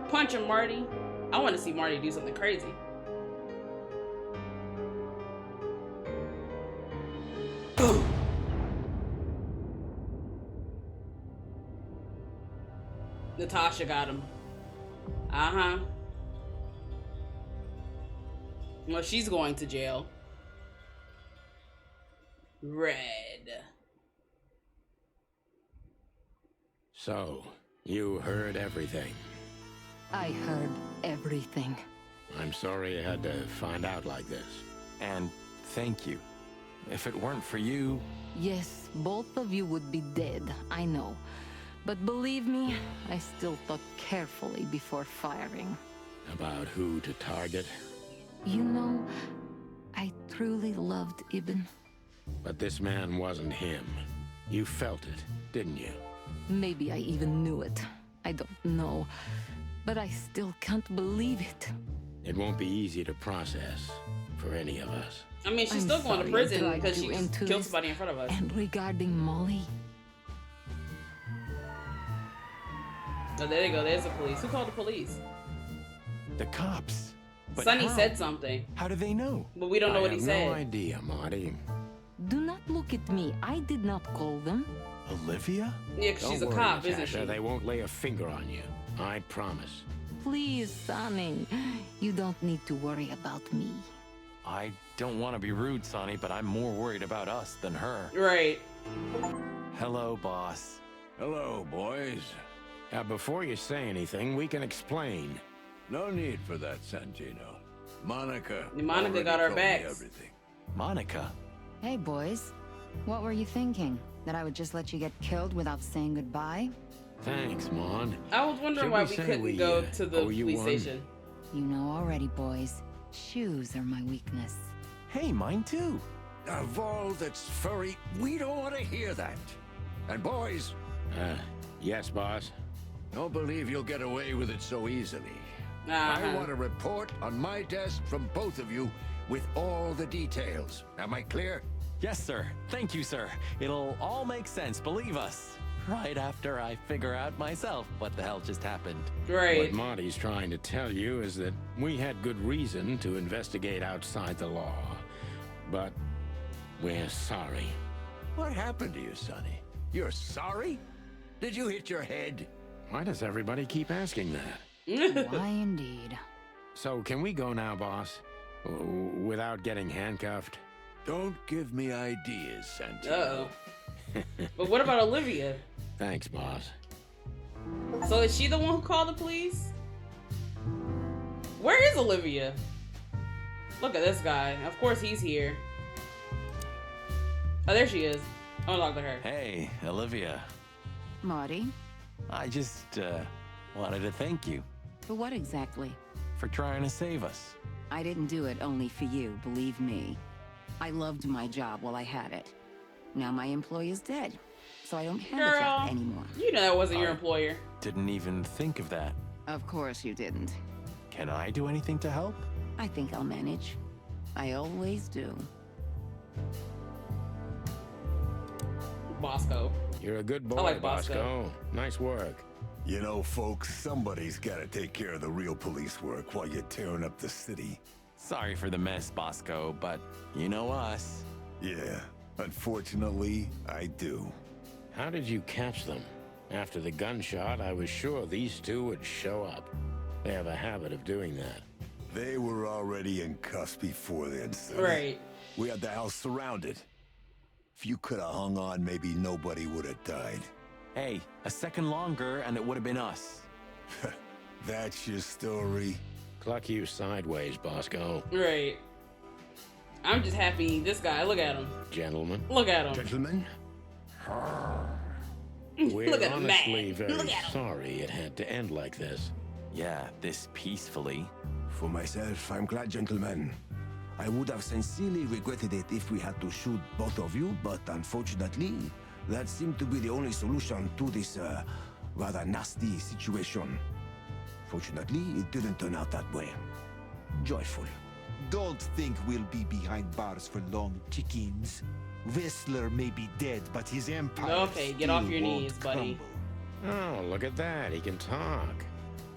Punch him, Marty. I want to see Marty do something crazy. Natasha got him. Uh-huh. Well, she's going to jail. Red. So, you heard everything. I heard everything. I'm sorry you had to find out like this. And thank you. If it weren't for you... Yes, both of you would be dead, I know. But believe me, I still thought carefully before firing. About who to target? You know, I truly loved Ibn. But this man wasn't him. You felt it, didn't you? Maybe I even knew it. I don't know. But I still can't believe it. It won't be easy to process for any of us. I mean, she's still going to prison because she killed somebody in front of us. And regarding Molly, Oh, there they go. There's the police. Who called the police? The cops. But Sonny how? said something. How do they know? But we don't know what he I said. have no idea, Marty. Do not look at me. I did not call them. Olivia? Yeah, 'cause she's a Don't cop, worry, isn't Natasha. she? They won't lay a finger on you. I promise. Please, Sonny. You don't need to worry about me. I don't want to be rude, Sonny, but I'm more worried about us than her. Right. Hello, boss. Hello, boys. Now, before you say anything, we can explain. No need for that, Santino. Monica. Monica got our already told me backs. everything. Monica? Hey, boys. What were you thinking? That I would just let you get killed without saying goodbye? Thanks, Mon. I was wondering Should why we we say couldn't we, go to the owe you police one? station. You know already, boys. Shoes are my weakness. Hey, mine too. Of all that's furry, we don't want to hear that. And boys, Yes, boss. don't believe you'll get away with it so easily. I Uh-huh. want a report on my desk from both of you with all the details. Am I clear? Yes, sir. Thank you, sir. It'll all make sense, believe us. Right after I figure out myself what the hell just happened. Right. What Marty's trying to tell you is that we had good reason to investigate outside the law. But we're sorry. What happened to you, Sonny? You're sorry? Did you hit your head? Why does everybody keep asking that? Why indeed? So, can we go now, boss? Without getting handcuffed? Don't give me ideas, Santino. Uh-oh. But what about Olivia? Thanks, boss. So is she the one who called the police? Where is Olivia? Look at this guy. Of course he's here. Oh, there she is. I'm gonna talk to her. Hey, Olivia. Marty? I just, wanted to thank you For what exactly? for trying to save us. I didn't do it only for you, believe me. I loved my job while I had it. Now my employee is dead, so I don't have a Girl, job anymore. you know that wasn't your employer. Didn't even think of that. Of course you didn't. Can I do anything to help? I think I'll manage. I always do. Bosco. You're a good boy, I like Bosco. Bosco. Nice work. You know, folks, somebody's gotta take care of the real police work while you're tearing up the city. Sorry for the mess, Bosco, but you know us. Yeah, unfortunately, I do. How did you catch them? After the gunshot, I was sure these two would show up. They have a habit of doing that. They were already in cuffs before then, son. Right. We had the house surrounded. If you could have hung on, maybe nobody would have died. Hey, a second longer and it would have been us. That's your story? Cluck you sideways, Bosco. Right. I'm just happy. This guy, look at him. Gentlemen. Look at him. Gentlemen? We're Look at him, honestly man. very Look at him. sorry it had to end like this. Yeah, this peacefully. For myself, I'm glad, gentlemen. I would have sincerely regretted it if we had to shoot both of you, but unfortunately, that seemed to be the only solution to this, rather nasty situation. Fortunately, it didn't turn out that way. Joyful. Don't think we'll be behind bars for long, chickens. Whistler may be dead, but his empire Okay, get off still your won't knees, buddy. crumble. Oh, look at that. He can talk.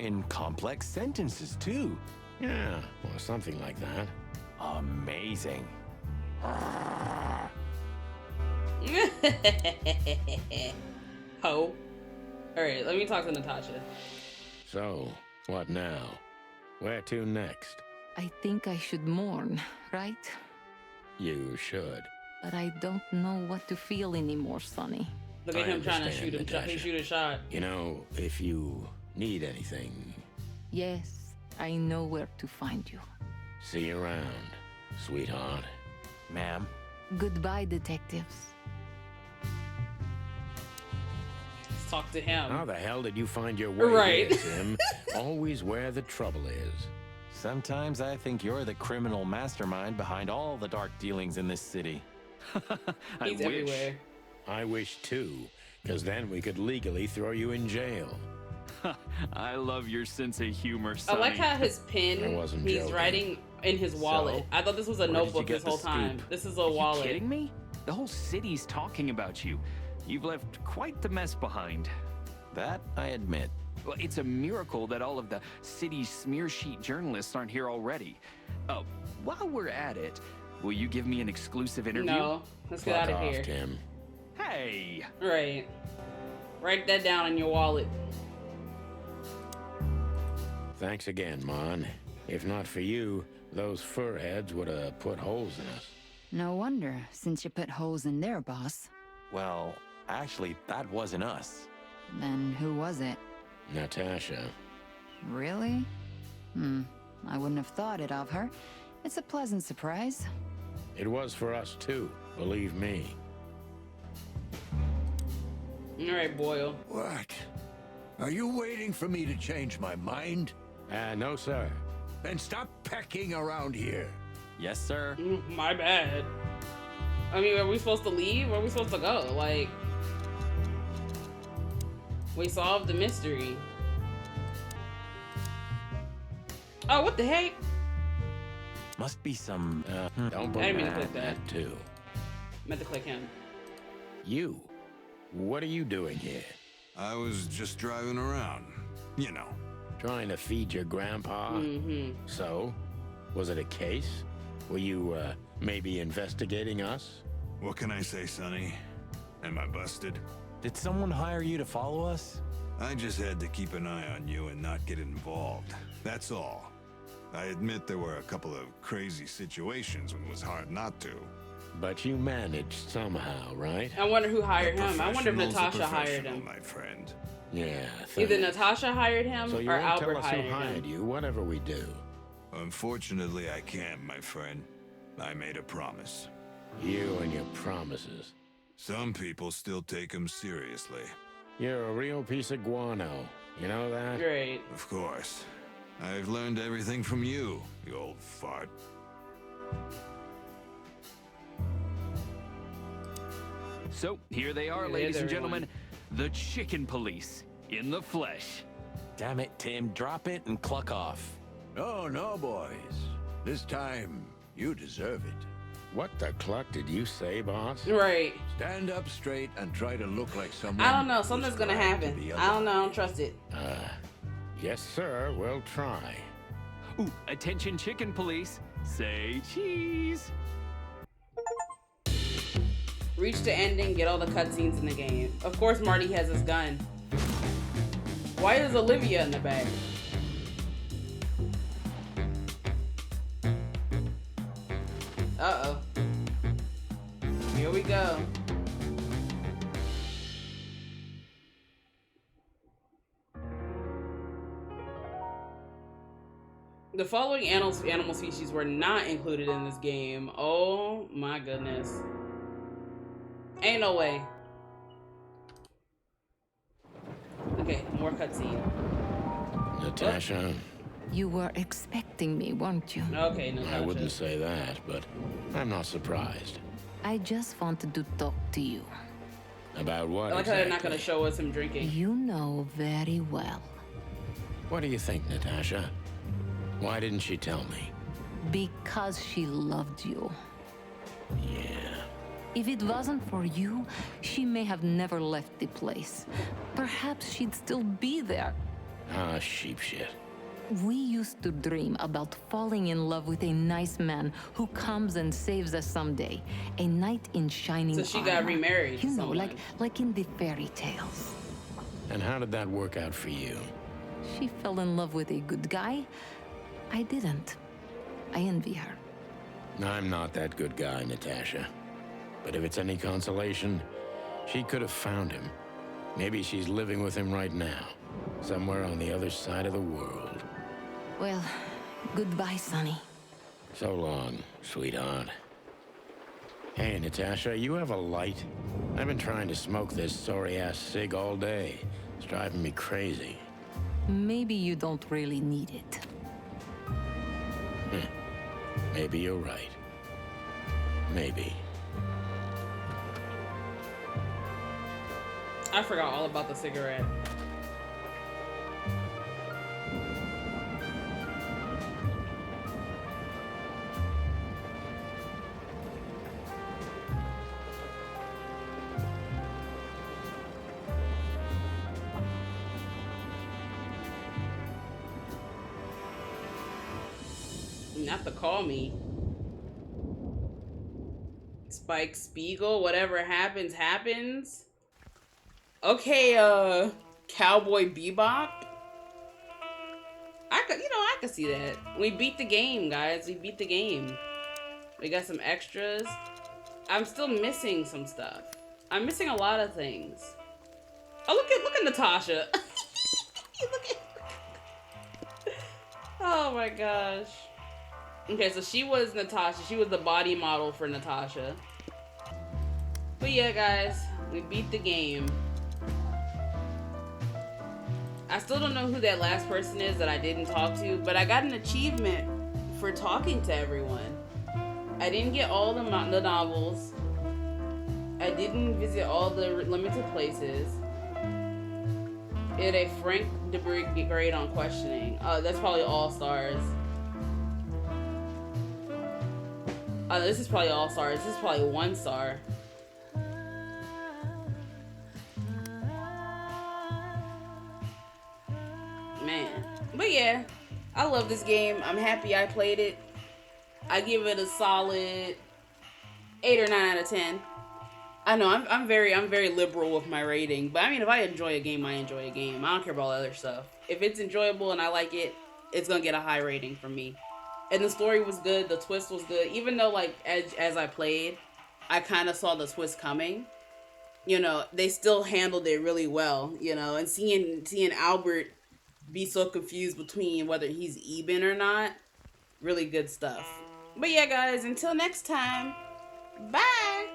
In complex sentences, too. Yeah, or something like that. Amazing. Ho. Alright, let me talk to Natasha. So, what now? Where to next? I think I should mourn, right? You should. But I don't know what to feel anymore, Sonny. Look at I him trying to understand, shoot him. Natasha. He shoot a shot. You know, if you need anything, Yes, I know where to find you. see you around, sweetheart. Ma'am. Goodbye, detectives. Let's talk to him. How the hell did you find your way Right. here, Tim? Always where the trouble is. Sometimes I think you're the criminal mastermind behind all the dark dealings in this city. He's everywhere. I wish too, because then we could legally throw you in jail. I love your sense of humor, I Sonny. like how his I pen, wasn't he's joking. writing in his wallet. So, I thought this was a where did you notebook get this the whole time. scoop? This is a Are wallet. you kidding me? The whole city's talking about you. You've left quite the mess behind. That I admit. Well, it's a miracle that all of the city's smear sheet journalists aren't here already. Oh, while we're at it, will you give me an exclusive interview? No, let's get out of here. Tim. Hey! Right. Write that down in your wallet. Thanks again, Mon. If not for you, those fur heads would have put holes in us. No wonder, since you put holes in their boss. Well, actually, that wasn't us. Then who was it? Natasha. Really? I wouldn't have thought it of her. It's a pleasant surprise. It was for us too, believe me. All right, Boyle. What? Are you waiting for me to change my mind? No, sir. Then stop pecking around here. Yes, sir. My bad. I mean, are we supposed to leave? Where are we supposed to go? Like, we solved the mystery. Oh, what the heck? Must be some... Don't I didn't mean to believe click that. that too. Meant to click him. You? What are you doing here? I was just driving around. You know. Trying to feed your grandpa? Mm-hmm. So? Was it a case? Were you, maybe investigating us? What can I say, Sonny? Am I busted? Did someone hire you to follow us? I just had to keep an eye on you and not get involved. That's all. I admit there were a couple of crazy situations when it was hard not to. But you managed somehow, right? I wonder who hired him. I wonder if Professional's a Natasha hired professional, him. my friend. Yeah, Either thanks. Natasha hired him So you or won't Albert tell us hired who hired him. you, whatever we do. Unfortunately, I can't, my friend. I made a promise. You and your promises. Some people still take them seriously. You're a real piece of guano. You know that? Great. Of course. I've learned everything from you, you old fart. So, here they are, Here ladies and is gentlemen. The Chicken Police, in the flesh. Damn it, Tim. Drop it and cluck off. Oh, no, boys. This time, you deserve it. What the cluck did you say, boss? Right. Stand up straight and try to look like someone. I don't know. who's Something's gonna glad to happen. be I don't know. I alive. don't trust it. Yes, sir. We'll try. Ooh, attention Chicken Police. Say cheese. Reach the ending, get all the cutscenes in the game. Of course, Marty has his gun. Why is Olivia in the back? Uh-oh. Here we go. The following animal species were not included in this game. Oh my goodness. Ain't no way. Okay, more cutscene. Natasha, You were expecting me, weren't you? Okay, Natasha. I wouldn't say that, but I'm not surprised. I just wanted to talk to you. About what I like how they're not exactly? going to show us him drinking. You know very well. What do you think, Natasha? Why didn't she tell me? Because she loved you. Yeah. If it wasn't for you, she may have never left the place. Perhaps she'd still be there. Ah, sheep shit. We used to dream about falling in love with a nice man who comes and saves us someday. A knight in shining So she got armor. remarried to You know, someone. like in the fairy tales. And how did that work out for you? She fell in love with a good guy. I didn't. I envy her. I'm not that good guy, Natasha. But if it's any consolation, she could have found him. Maybe she's living with him right now, somewhere on the other side of the world. Well, goodbye, Sonny. So long, sweetheart. Hey, Natasha, you have a light? I've been trying to smoke this sorry-ass cig all day. It's driving me crazy. Maybe you don't really need it. Maybe you're right. Maybe. I forgot all about the cigarette. Not to call me. Spike Spiegel, whatever happens, happens. Okay, Cowboy Bebop. I could see that. We beat the game, guys. We beat the game. We got some extras. I'm still missing some stuff. I'm missing a lot of things. Oh, look at Natasha. Oh my gosh. Okay, so she was Natasha. She was the body model for Natasha. But yeah, guys, we beat the game. I still don't know who that last person is that I didn't talk to, but I got an achievement for talking to everyone. I didn't get all the novels. I didn't visit all the limited places. It a frank debris grade on questioning. That's probably all stars. This is probably all stars. This is probably 1 star. Man. But yeah, I love this game. I'm happy I played it. I give it a solid 8 or 9 out of 10. I know I'm very liberal with my rating, but I mean, if I enjoy a game, I enjoy a game. I don't care about other stuff. If it's enjoyable and I like it, it's gonna get a high rating from me. And the story was good, the twist was good. Even though, like, as I played, I kind of saw the twist coming. You know, they still handled it really well. You know, and seeing Albert be so confused between whether he's Eben or not, really good stuff. But yeah, guys, until next time, bye.